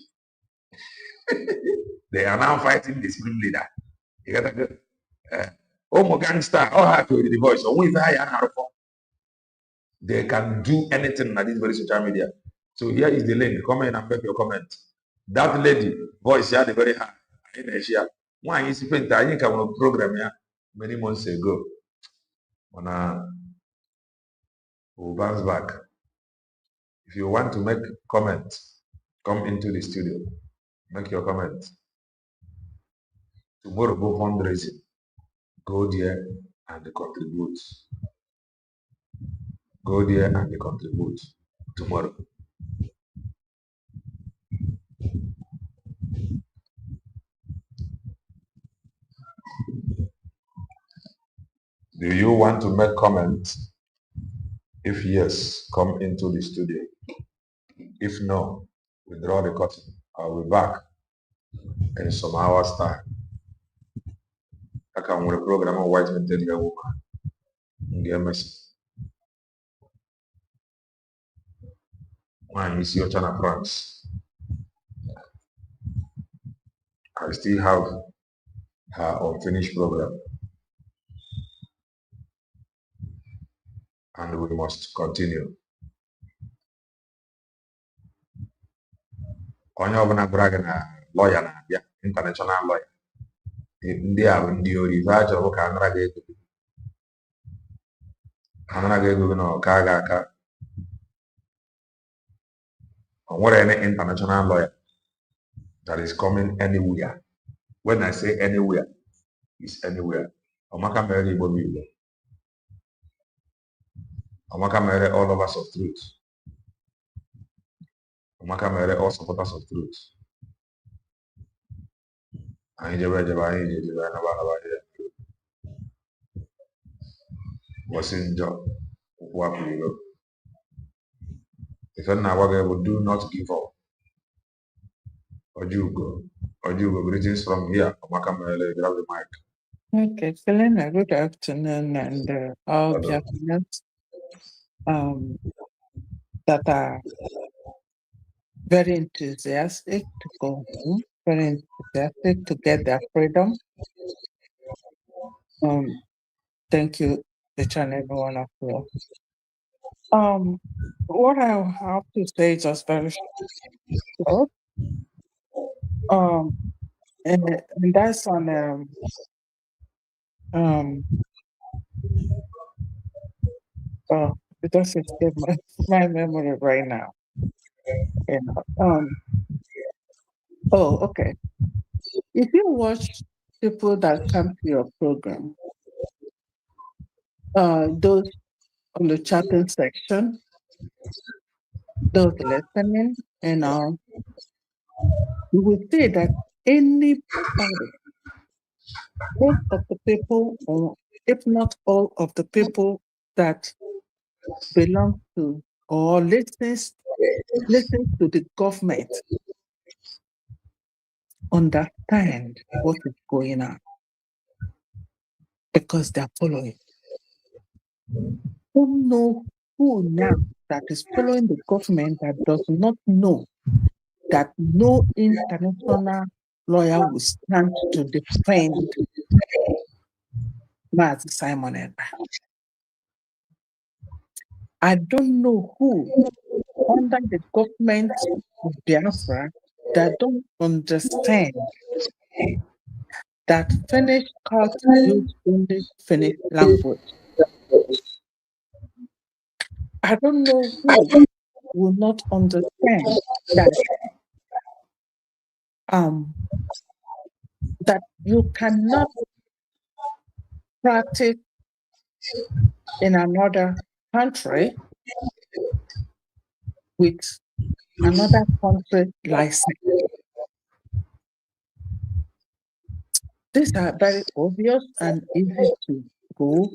They are now fighting the Supreme Leader. You got to go. My gangster, all have to the voice. They can do anything on this very social media. So here is the link. Come in and make your comment. That lady voice here the very high. In Asia. Why is it I think I want to program here many months ago. We'll bounce back. If you want to make comment, come into the studio. Make your comment. Tomorrow go fundraising. Go there and contribute. Go there and contribute tomorrow. Do you want to make comments? If yes, come into the studio. If no, withdraw the curtain. I'll be back in some hours time. I can with a program of white men tell woman. Get messy. When you see your channel France, I still have her unfinished program. And we must continue. Onye ọbụla gwara gị na lọya na-abịa, international lawyer. Ndị a bụ ndị ori ife a chọrọ ka anara gị ego. Anara gị ego gị na ọka gị aka. O nwere any international lawyer that is coming anywhere. When I say anywhere, it's anywhere. Ọmaka mere Igbo bụ Igbo. Ọmaka mere all lovers of truth. Ọmaka mere all supporters of truth. Anyị jebe anaba ihe. What's njọ ụkwụ apụ iro. Ife nna agwa gị bụ do not give up. Ojugo, greetings from here. Ọmaka mere, grab the mic. Okay, Selena, good afternoon, and all Biafrans that are very enthusiastic to go home, very enthusiastic to get their freedom. Thank you, each and every one of you. What I have to say is just very short. And that's on it does escape my memory right now. You know, okay. If you watch people that come to your program, those on the chatting section, those listening, and you will see that anybody, most of the people, or if not all of the people that belong to or listens to the government understand what is going on because they're following. Who know who now that is following the government that does not know that no international lawyer will stand to defend Mazi Simon Ekpa? I don't know who under the government of Biafra that don't understand that Finnish court use only Finnish language. I don't know who will not understand that that you cannot practice in another country with another country license. These are very obvious and easy to go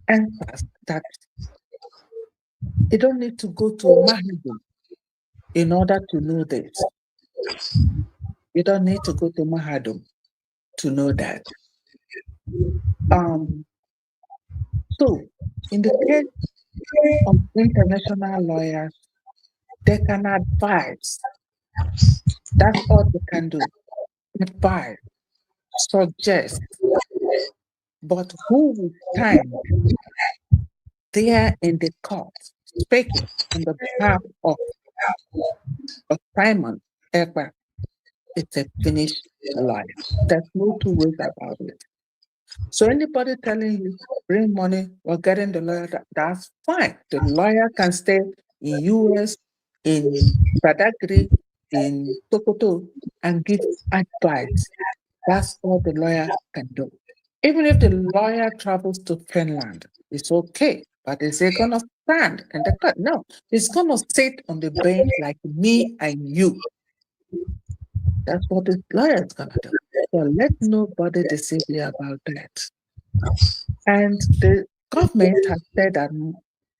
answers that you don't need to go to Mahadum in order to know this. You don't need to go to Mahadum to know that. So, in the case of international lawyers, they can advise. That's all they can do. Advise, suggest. But who will stand there in the court speaking on the behalf of Simon Ekpa? It's a finished lawyer. There's no two ways about it. So anybody telling you bring money or getting the lawyer, that's fine. The lawyer can stay in US, in Badagry, in Sokoto, and give advice. That's all the lawyer can do. Even if the lawyer travels to Finland, it's okay. But is he gonna stand in the court? No, he's gonna sit on the bench like me and you. That's what the lawyer is gonna do. So let nobody deceive you about that. And the government has said that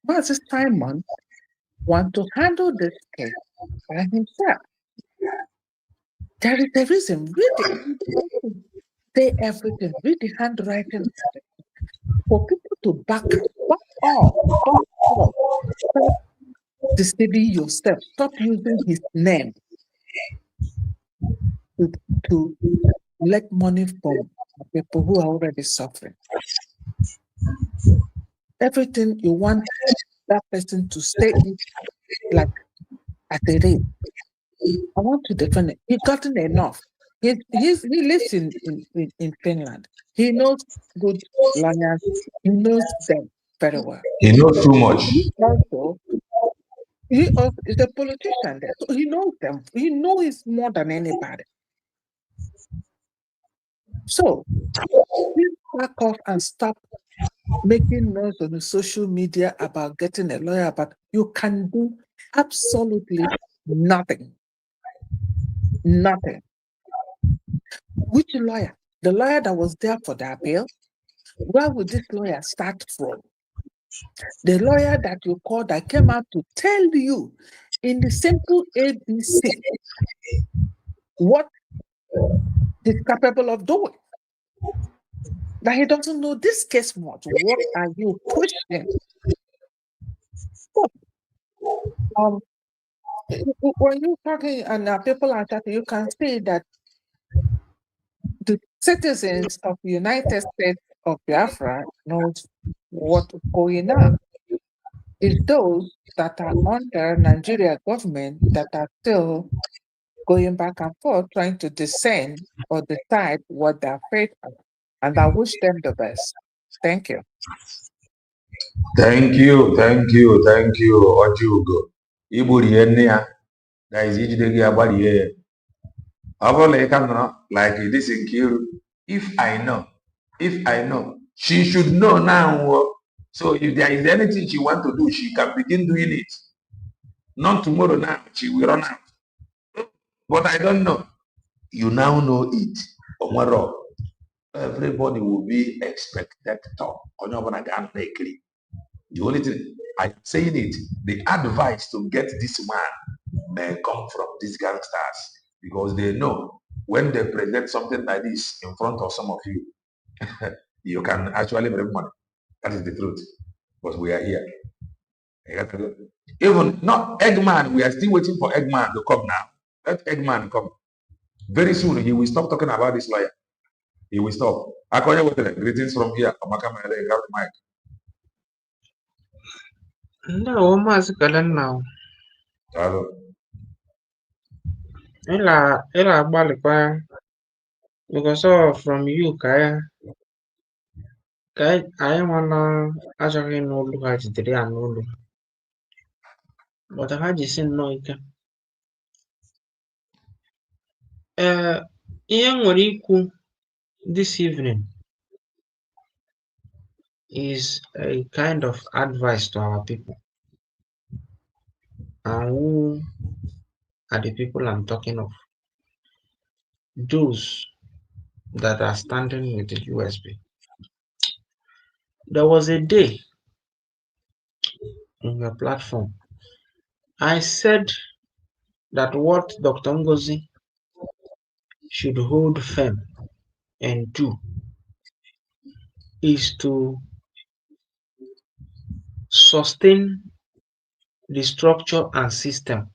Mazi Simon wants to handle this case by himself. There is a reason. Read it. Say everything. Read the handwriting. For people to back off. Stop deceiving yourself. Stop using his name to collect money from people who are already suffering. Everything you want that person to say it like as it is. I want to defend it. He's gotten enough. He lives in Finland. He knows good lawyers. He knows them very well. He knows too much. He also is a politician there. So he knows them. He knows more than anybody. So please back off and stop making noise on the social media about getting a lawyer, but you can do absolutely nothing. Nothing. Which lawyer? The lawyer that was there for the appeal? Where would this lawyer start from? The lawyer that you called that came out to tell you in the simple ABC what he's capable of doing. That he doesn't know this case much. What are you pushing? When you're talking and people are talking, you can see that the citizens of the United States of Biafra knows what's going on. It's those that are under Nigeria government that are still going back and forth trying to discern or decide what their fate are. And I wish them the best. Thank you. Thank you, Ojugo. Igburi nne ya, that is ijide gị agbalie ya. Ọ bụrụ na ị ka nọrọ like this Nkiru, if I know, she should know now. So if there is anything she want to do, she can begin doing it. Not tomorrow now, she will run out. But I don't know. You now know it. Tomorrow, everybody will be expected to. The only thing I'm saying it, the advice to get this man may come from these gangsters because they know when they present something like this in front of some of you, you can actually make money. That is the truth. But we are here. Even not Eggman, we are still waiting for Eggman to come now. Let Eggman come. Very soon he will stop talking about this lawyer. He will stop. Akoya Wetere, greetings from here. Amaka Mele, you have the mic. Ndewo Maazị Kadenna. Hello. Ị na-agbalịkwa because of from you ka anyị nwana achọghị ịnụ olu ha jidere ya n'olu but ha jisi nnọọ ike. Ihe m nwere ikwu this evening is a kind of advice to our people. And who are the people I'm talking of? Those that are standing with the USB. There was a day on your platform, I said that what Dr. Ngozi should hold firm and do is to sustain the structure and system,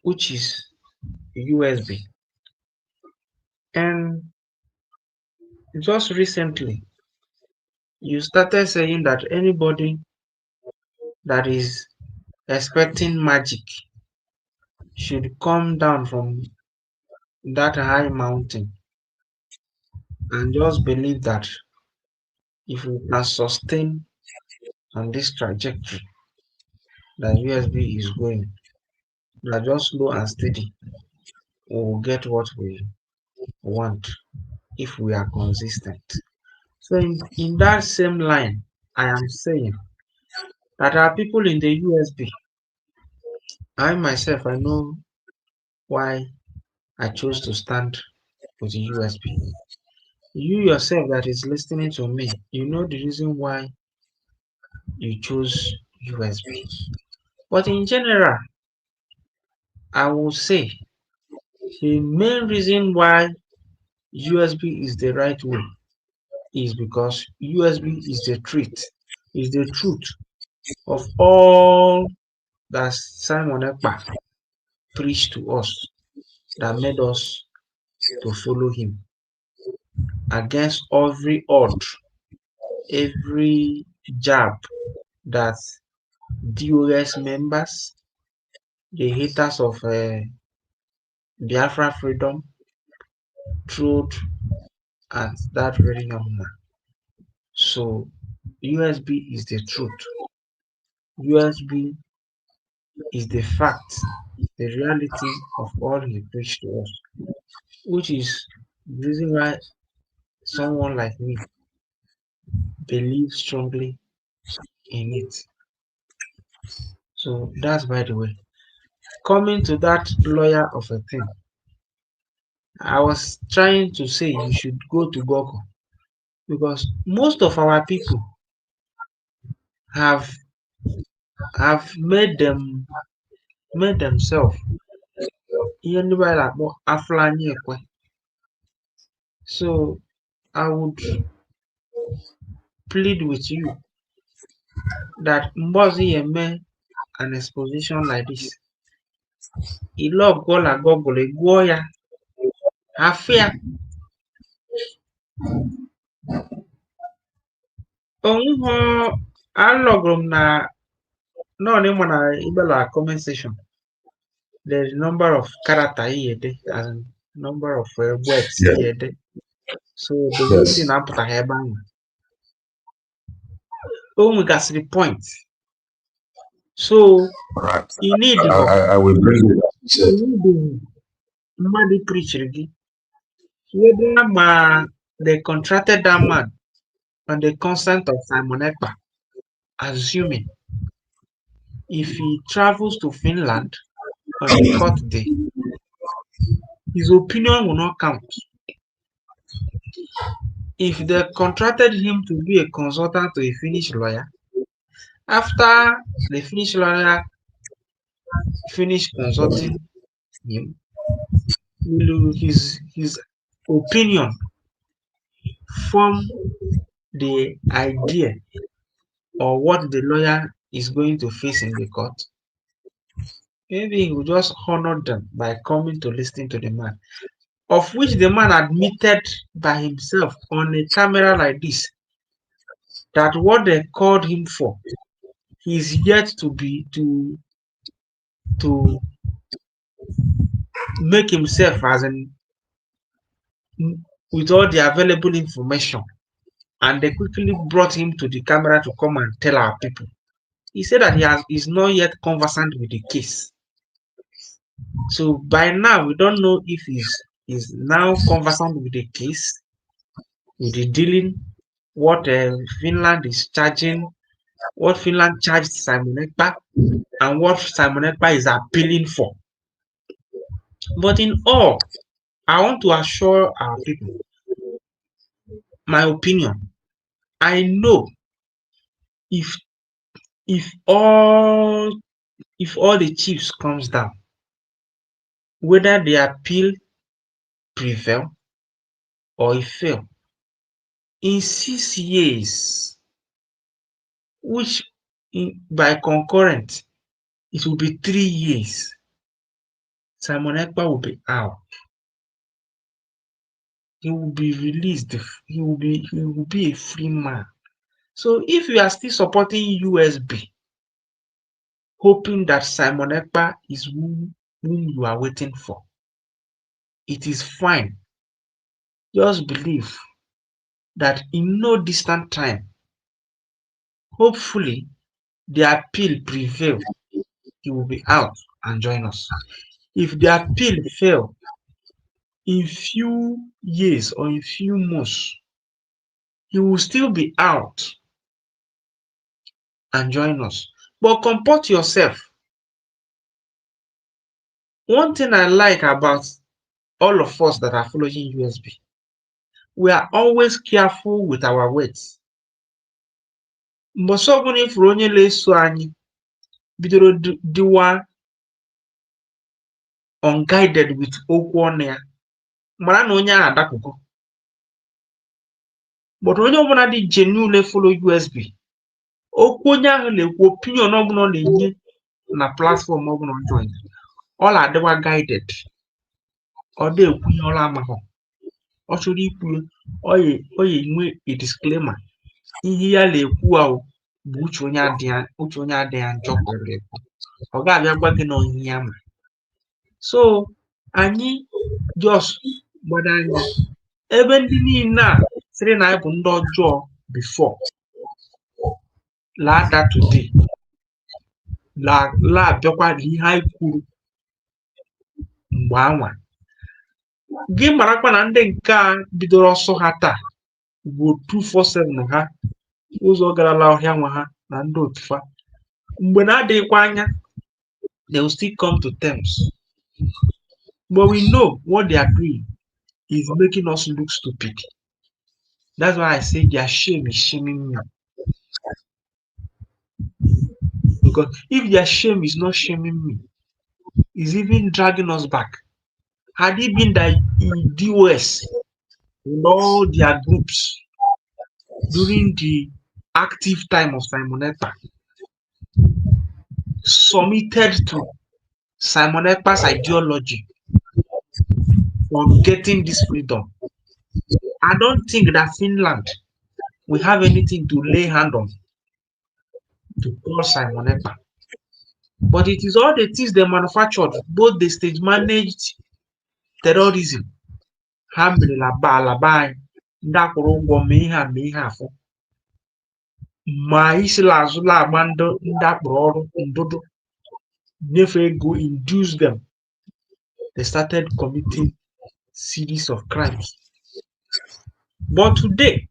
which is USB. And just recently, you started saying that anybody that is expecting magic should come down from that high mountain and just believe that if we can sustain on this trajectory that USB is going, that just slow and steady, we will get what we want if we are consistent. So in that same line, I am saying that our people in the USB, I myself, I know why I chose to stand with the USB. You yourself that is listening to me, you know the reason why you chose USB. But in general, I will say the main reason why USB is the right way is because USB is the truth of all that Simon Ekpa preached to us that made us to follow him against every odd, every jab that DOS members, the haters of Biafra freedom, threw at that very young man. So USB is the truth. USB is the fact, the reality of all he preached to us, which is the reason why someone like me believes strongly in it. So that's by the way. Coming to that lawyer of a thing, I was trying to say you should go to Google because most of our people have made themselves ihe ndị Bible akpọ afụla anya ekwe. So I would plead with you that mgbe ọzọ ị eme an exposition like this, ilog gola Google gụọ ya, afụ ya, alogrum na no ni mana ibela comment section. There's number of character here and number of words Yeah. here. So the Yes. thing I put a hair bang. Oh, we got the point. So All right. you need I will bring it as you said. Madi preacher again. Whether they contracted that man on the consent of Simon Ekpa, assuming if he travels to Finland on a court day, his opinion will not count. If they contracted him to be a consultant to a Finnish lawyer, after the Finnish lawyer finished consulting him, his opinion form the idea or what the lawyer is going to face in the court. Maybe he will just honor them by coming to listen to the man, of which the man admitted by himself on a camera like this that what they called him for is yet to be to make himself as in with all the available information, and they quickly brought him to the camera to come and tell our people. He said that is not yet conversant with the case. So by now we don't know if he's now conversant with the case, with the dealing, what Finland is charging, what Finland charged Simon Ekpa, and what Simon Ekpa is appealing for. But in all, I want to assure our people, my opinion, I know if if all the chiefs comes down, whether the appeal prevail or it fail, in 6 years, which by concurrent, it will be 3 years, Simon Ekpa will be out. He will be released. He will be a free man. So if you are still supporting USB, hoping that Simon Ekpa is whom you are waiting for, it is fine. Just believe that in no distant time, hopefully, the appeal prevail. He will be out and join us. If the appeal fail, in few years or in few months, he will still be out and join us. But comport yourself. One thing I like about all of us that are following USB, we are always careful with our words. Mgbe ọbụla ifuru onye na-eso anyị bidoro dịwa unguided with okwu ọnụ ya, mara na onye ahụ adakwugo. But onye ọbụla dị genuine follow USB, okwu onye ahụ na-ekwu, opinion ọbụla ọ na-enye na platform ọbụla ọ join, ọ na-adịwa guided. Ọ dị ekwu ihe ọrụ amaghọ. Ọ chọrọ ikwu, ọ ya enwe a disclaimer. Ihe ya na-ekwu ahụ bụ uche onye adịghị njọ kwere ekwu. Ọ ga-abịa gwa gị na ihe ya ma. So anyị just gbado anya ebe ndị niile a sịrị na anyị bụ ndị ọjọọ before lada today la-abịakwa ihe anyị kwuru mgbe anwa. Gị marakwa na ndị nke a bidoro ọsọ ha taa bụ 247 ha, ụzọ garala ọhịa nwa ha na ndị otu fa. Mgbe na-adịghịkwa anya, they will still come to terms. But we know what they are doing is making us look stupid. That's why I say their shame is shaming me. Because if their shame is not shaming me, it's even dragging us back. Had it been that in DOS, in all their groups, during the active time of Simon Ekpa, submitted to Simon Ekpa's ideology on getting this freedom, I don't think that Finland we have anything to lay hand on to call Simon Ekpa. But it is all the things they manufactured, both the stage managed terrorism. Ha merela alaba anyị ndị akwụrụ ụgwọ mee ihe afọ ma isila azụla agba ndị akpụrụ ọrụ ndụdụ nyefee ego induce them. They started committing series of crimes. But today,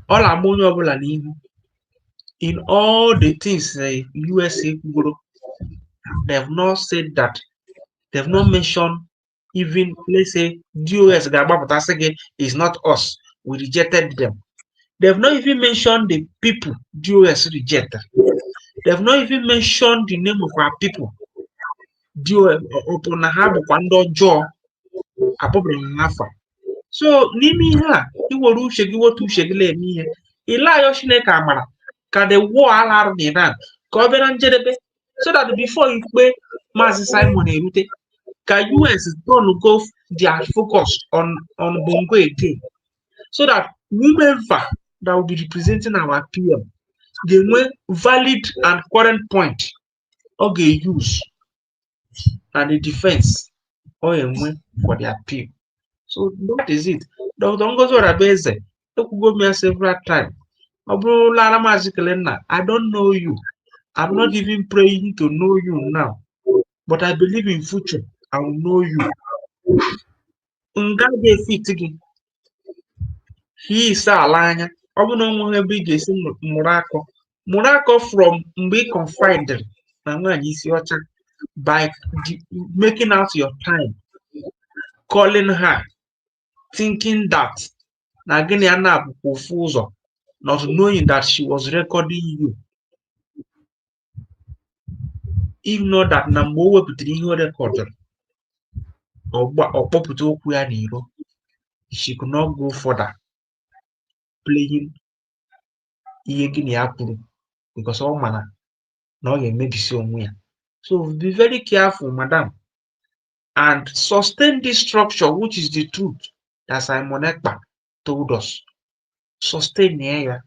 all ama onye ọbụla n'ihu in all the things the USA kwugoro, they have not said that, they have not mentioned even, let's say, DOS ga-agbapụta sị gị is not us, we rejected them. They have not even mentioned the people DOS rejected. They have not even mentioned the name of our people. Ọpụ na ha bụkwa ndị ọjọọ akpọbara n'afọ. So n'ime ihe a iwere uche gị wotu uche gị na-eme ihe ile ayọ Chineke amara ka the war alarụ na Iran ka ọ bịara njedebe, so that before ikpe Maazị Simon erute ka US turn go their focus on Bongo again, so that whomever that will be representing our PM ga-enwe valid and current point ọ ga-use and the defense ọ enwe for their PM. So that is it. Dr. Ngozi Orabaeze ekwugo m ya several times. Ọ bụrụla Maazị Kelenna, I don't know you. I'm not even praying to know you now, but I believe in future I will know you. Nga ga-efit gị he ise ala anya ọ bụ na onwe ebe ị ga-esi mụrụ akọ from mgbe ị confided na nwaanyị isi ọcha by making out your time calling her, thinking that na gịnị ya na-abụkwa ofu ụzọ, not knowing that she was recording you. If not that na mgbe o wepụtara ihe o rekọdụrụ ọ kpọpụta okwu ya n'iro, she could not go further playing ihe gị na ya kwuru because ọ mana na ọ ga-emebisi onwe ya. So be very careful, madam, and sustain this structure, which is the truth that Simon Ekpa told us. Sustain ya.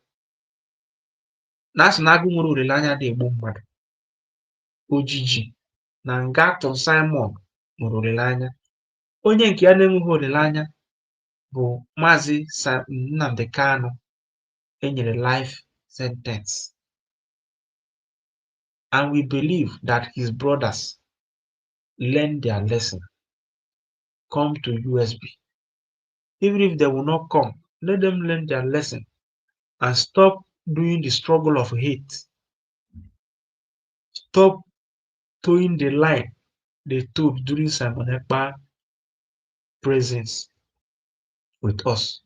Na asị na agụ nwere olileanya dị egbu mmadụ, ojiji na nga atụrụ Simon nwere olileanya. Onye nke ya na-enweghị olileanya bụ Maazị Nnamdi Kanu enyere life sentence, and we believe that his brothers learn their lesson, come to USB. Even if they will not come, let them learn their lesson and stop doing the struggle of hate. Stop towing the line they told during Simon Ekpa presence with us,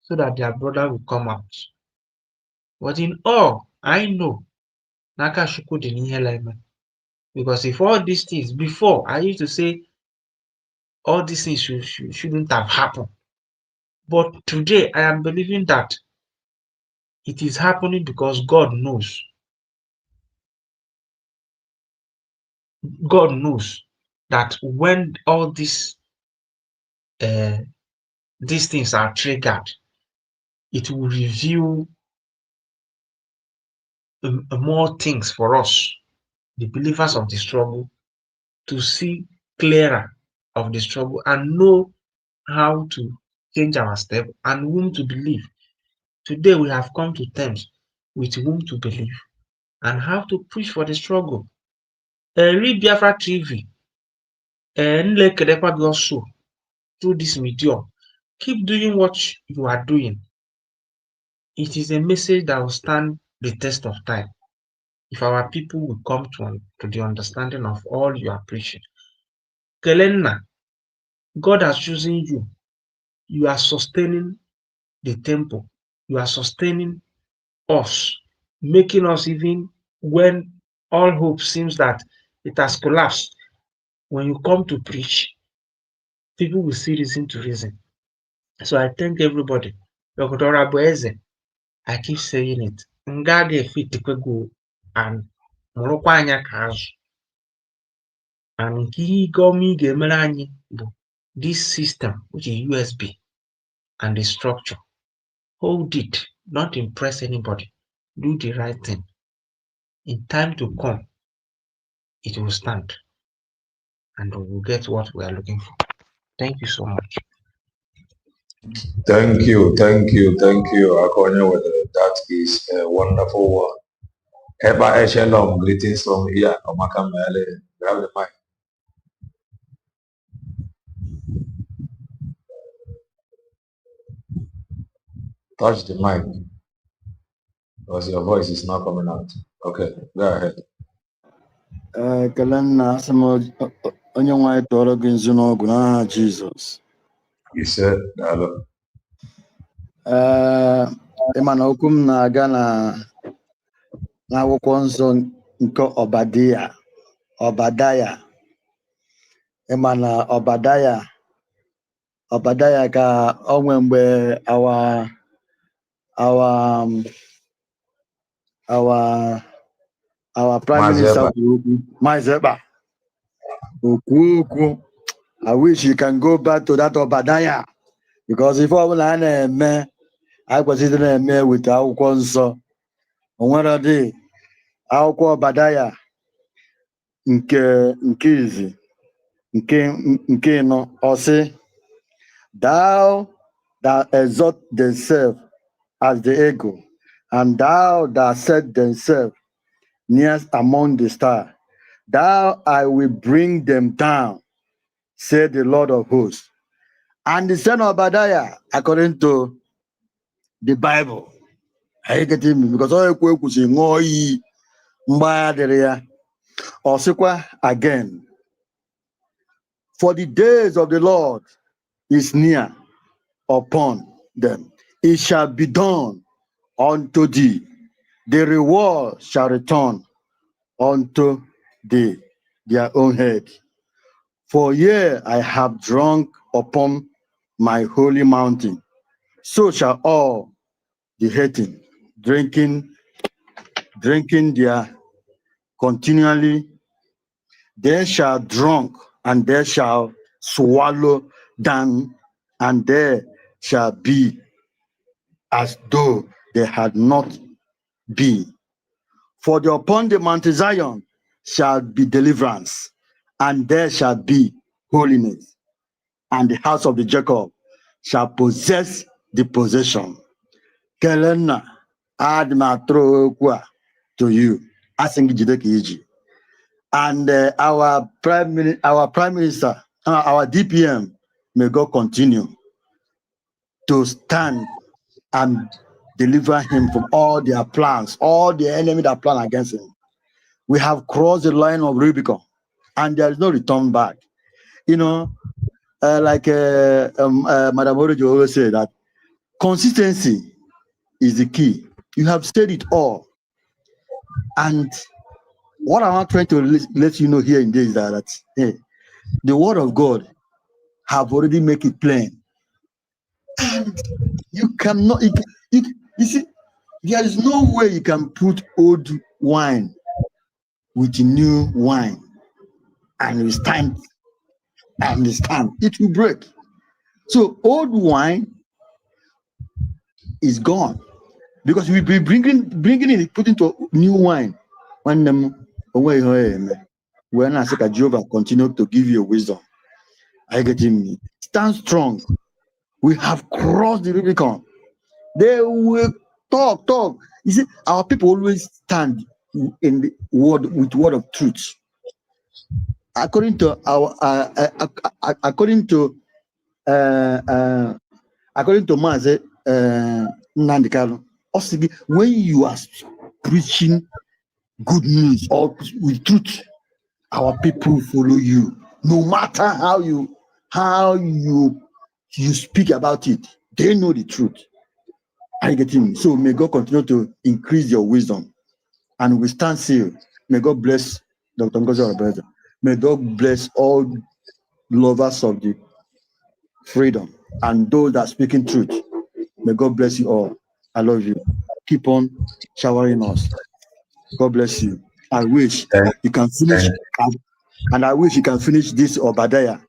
so that their brother will come out. But in all, I know Naka Shukwu dị n'ihe la-eme, because if all these things before, I used to say all these things shouldn't have happened, but today I am believing that it is happening because God knows. God knows that when all these things are triggered, it will reveal more things for us, the believers of the struggle, to see clearer of the struggle and know how to change our step and whom to believe. Today we have come to terms with whom to believe and how to push for the struggle. Read Biafra TV, also through this medium. Keep doing what you are doing. It is a message that will stand the test of time if our people will come to the understanding of all you are preaching. Kelenna, God has chosen you. You are sustaining the temple. You are sustaining us, making us, even when all hope seems that it has collapsed, when you come to preach, people will see reason to reason. So I thank everybody. Dr. Orabaeze, I keep saying it. Nga ga-efit go and mụrụkwa anya ka azụ. And nke ihe gọọmenti ga-emere anyị bụ this system, which is USB, and the structure. Hold it. Don't impress anybody. Do the right thing. In time to come, it will stand. And we will get what we are looking for. Thank you so much. Thank you. Akonye, that is a wonderful one. Eba Eshelom, greetings from here. Omaka Mele, you have the mic. Touch the mic because your voice is not coming out. Okay, go ahead. Ekele nna asị m onye nwe anyị tụọrọ gị nzu n'ọgụ n'aha Jizọs. Ise, daalụ. Ịma na okwu m na-aga n'akwụkwọ nsọ nke Ọbadaya. Ịma na Ọbadaya ka onwe mgbe our prime minister kwuru okwu, Maazị Ekpa okwu. I wish you can go back to that Obadiah because if all I na-eme anyị kwesịrị na-eme weta akwụkwọ nsọ. O nwere dị akwụkwọ Obadiah nke izi nke ịnọ ọ sị, thou that exalt thyself as the eagle, and thou that set thyself nearest among the stars, thou I will bring them down, said the Lord of hosts. And the son of Obadiah, according to the Bible, are you getting me? Because all you say, "No, or again, for the days of the Lord is near upon them. It shall be done unto thee. The reward shall return unto thee, their own head. For yea, I have drunk upon my holy mountain. So shall all the hating, drinking there continually. They shall drunk, and they shall swallow down, and they shall be as though they had not been. For upon the Mount Zion shall be deliverance, and there shall be holiness, and the house of the Jacob shall possess the possession. Kelena, add my throw to you. Asking Jideki. And our prime minister, our DPM, may God continue to stand and deliver him from all their plans, all the enemy that plan against him. We have crossed the line of Rubicon, and there is no return back. You know, like Madam Orojo always said, that consistency is the key. You have said it all. And what I'm trying to let you know here in this is that hey, the word of God have already made it plain. And you cannot, you see, there is no way you can put old wine with new wine and it stand. It will break. So old wine is gone because we'll be bringing it, put into new wine. When them away, when I say Jehovah continue to give you wisdom, I get him. Stand strong. We have crossed the Rubicon. They will talk. You see, our people always stand in the word with word of truth. According to Maze Nandikalo, when you are preaching good news or with truth, our people follow you. No matter how you speak about it, they know the truth. Are you getting me? So may God continue to increase your wisdom, and we stand still. May God bless Dr. Ngozi Obreza. May God bless all lovers of the freedom and those that are speaking truth. May God bless you all. I love you. Keep on showering us. God bless you. I wish you can finish, and I wish you can finish this Obadiah.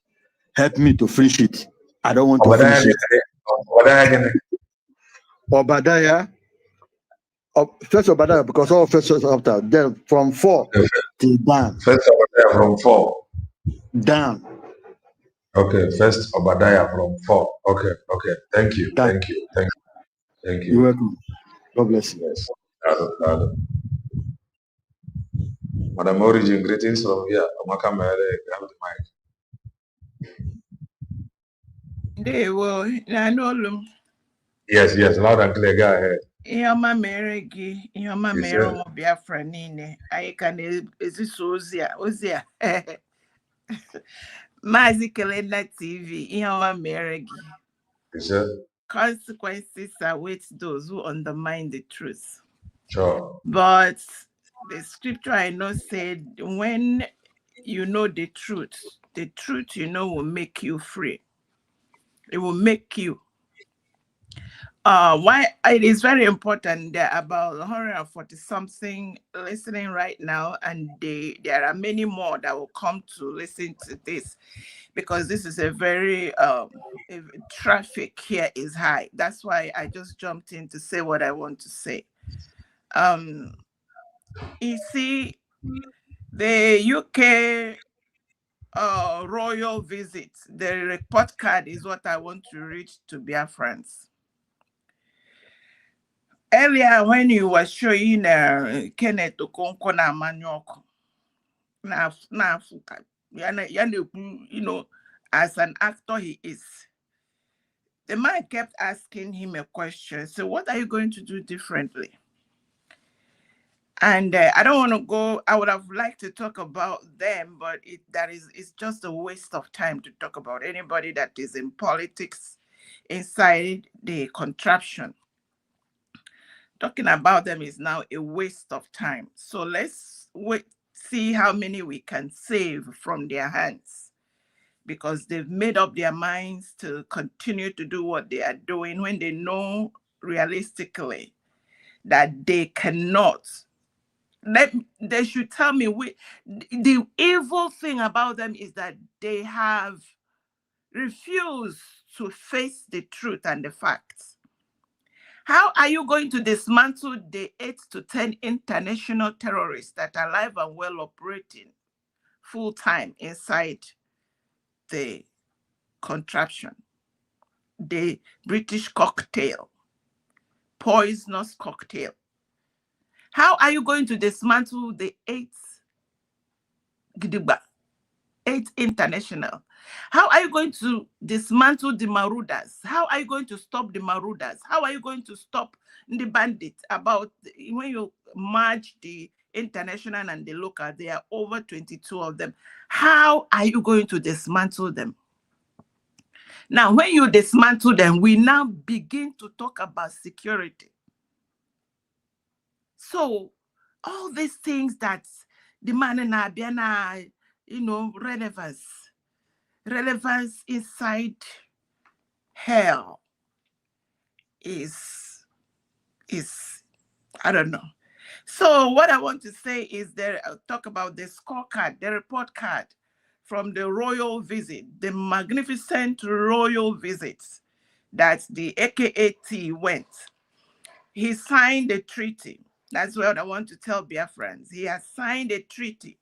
Help me to finish it. I don't want to finish it. Obadiah. First Obadiah, because all first after. Then from 4 till down. First Obadiah from 4. Down. Okay, first Obadiah from 4. Okay. Thank you. You're welcome. God bless you. Yes. Madam Origin, greetings from here. Amaka Mere, grab the mic. Yes, loud and clear. Go ahead. Ihe ọma mere gị, ihe ọma mere ụmụ Biafra niile. Anyị ka na-ezisa ozi a. Maazị Kelenda TV, ihe ọma mere gị. Consequences await those who undermine the truth. Sure. But the scripture I know said, when you know the truth you know will make you free. It will make you. Why it is very important. There are about 140 something listening right now, and there are many more that will come to listen to this, because this is a very traffic here is high. That's why I just jumped in to say what I want to say. You see, the UK royal visit, the report card is what I want to read to Biafrans. Earlier, when you were showing Kenneth Okonkwo na Amanyoko, you know, as an actor he is, the man kept asking him a question. So what are you going to do differently? And I don't want to go, I would have liked to talk about them, but it's just a waste of time to talk about anybody that is in politics inside the contraption. Talking about them is now a waste of time. So let's see how many we can save from their hands, because they've made up their minds to continue to do what they are doing when they know realistically that they cannot. They should tell me. The evil thing about them is that they have refused to face the truth and the facts. How are you going to dismantle the 8 to 10 international terrorists that are alive and well operating full-time inside the contraption? The British cocktail, poisonous cocktail. How are you going to dismantle the 8 international? How are you going to dismantle the marauders? How are you going to stop the marauders? How are you going to stop the bandits? When you merge the international and the local, there are over 22 of them. How are you going to dismantle them? Now, when you dismantle them, we now begin to talk about security. So all these things that the man in Abiana, relevance inside hell is I don't know. So what I want to say is talk about the scorecard, the report card from the royal visit, the magnificent royal visits that the AKAT went. He signed a treaty. That's what I want to tell Biafrans. He has signed a treaty,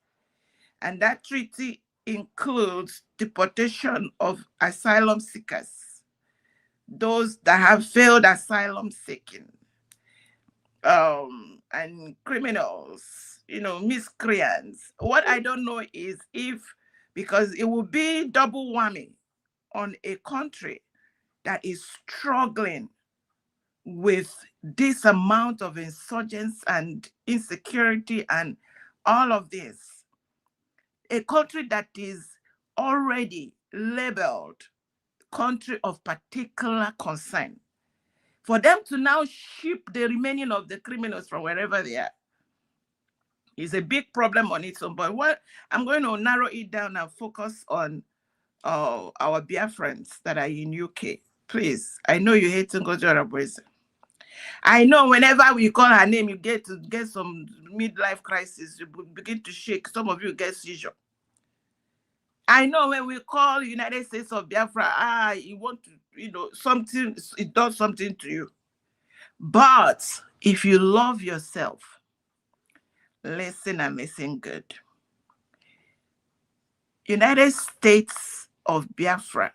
and that treaty includes deportation of asylum seekers, those that have failed asylum seeking, and criminals, miscreants. What I don't know is because it will be double whammy on a country that is struggling with this amount of insurgents and insecurity and all of this. A country that is already labeled country of particular concern. For them to now ship the remaining of the criminals from wherever they are is a big problem on its own. But what I'm going to narrow it down and focus on our Biafrans that are in UK. Please, I know you hate Ngozi Oronbose. I know whenever we call her name, you get some midlife crisis. You begin to shake. Some of you get seizure. I know when we call United States of Biafra, you want to, something, it does something to you. But if you love yourself, listen and listen good. United States of Biafra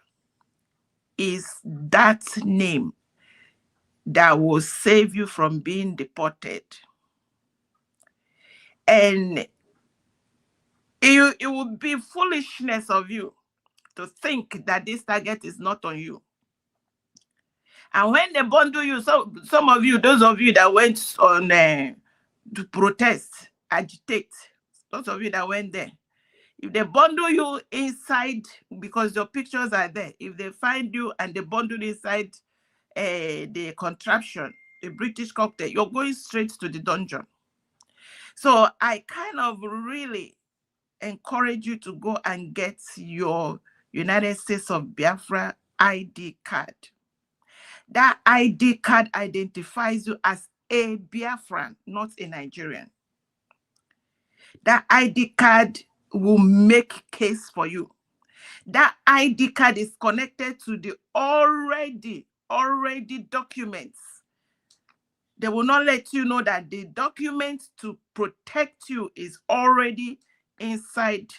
is that name that will save you from being deported. And it would be foolishness of you to think that this target is not on you. And when they bundle you, some of you, those of you that went on to protest, agitate, those of you that went there, if they bundle you inside, because your pictures are there, if they find you and they bundle inside the contraption, the British cocktail, you're going straight to the dungeon. So I kind of really encourage you to go and get your United States of Biafra ID card. That ID card identifies you as a Biafran, not a Nigerian. That ID card will make case for you. That ID card is connected to the already documents. They will not let you know that the document to protect you is already inside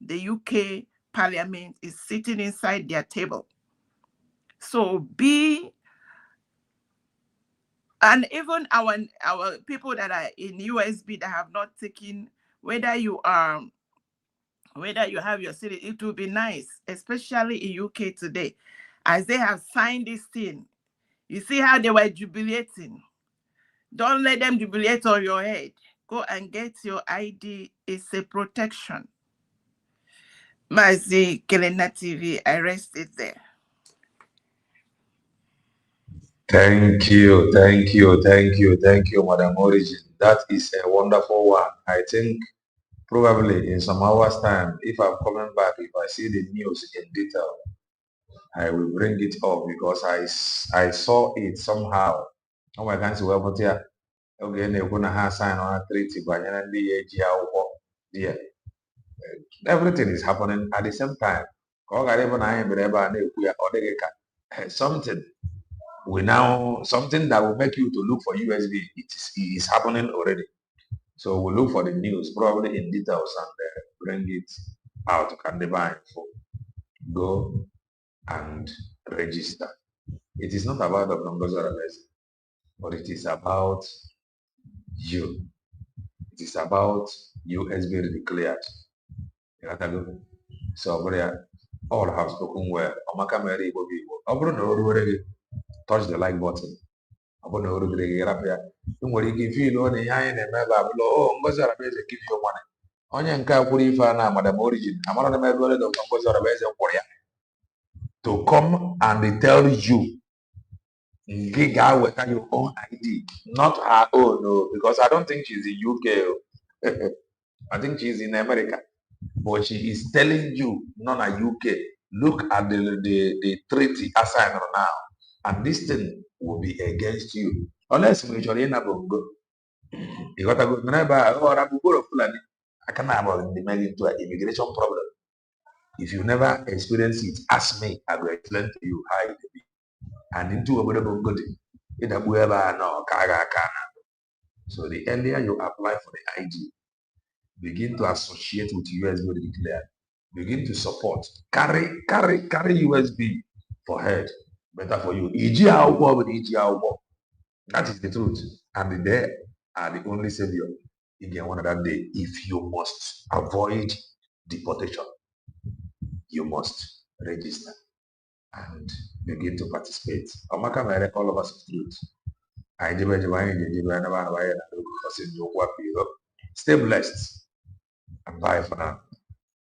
the UK Parliament, is sitting inside their table. So and even our people that are in USB that have not taken, whether you have your city, it will be nice, especially in UK today, as they have signed this thing. You see how they were jubilating. Don't let them jubilate on your head. Go and get your ID. It's a protection. Mazi Kelena TV, I rest it there. Thank you, Madam Origin. That is a wonderful one. I think probably in some hours' time, if I'm coming back, if I see the news in detail, I will bring it up because I saw it somehow. Oh my God, well, but yeah, okay, they're gonna have sign on a treaty, but yeah, everything is happening at the same time. Something something that will make you to look for USB. It is happening already. So we'll look for the news, probably in details, and bring it out. Can they buy info? Go and register. It is not about the Ngozi, but it is about you. It is about USB declared. So all have spoken well. Touch the like button. Nwere ike ife ilu na ihe anyị na-eme ebe a bụla Ngozi Arabaeze give you money. Onye nke a kwuru ife a na Madam Origin amara na ebe ole Dr. Ngozi Arabaeze kwụrụ ya to come and tell you gị gaa weta your own ID, not her own, no, because I don't think she's in UK. I think she's in America, but she is telling you not a UK. Look at the treaty assigned now, and this thing will be against you unless we usually go. You got to go Fulani. I cannot make it into an immigration problem. If you never experience it, ask me. I will explain to you how it be. And into a good so the earlier you apply for the ID, begin to associate with USB declared. Begin to support. Carry USB for head. Better for you. That is the truth. And they are the only savior. Again, one of that day, if you must avoid deportation, you must register and begin to participate. All of us truth. Stay blessed and bye for now.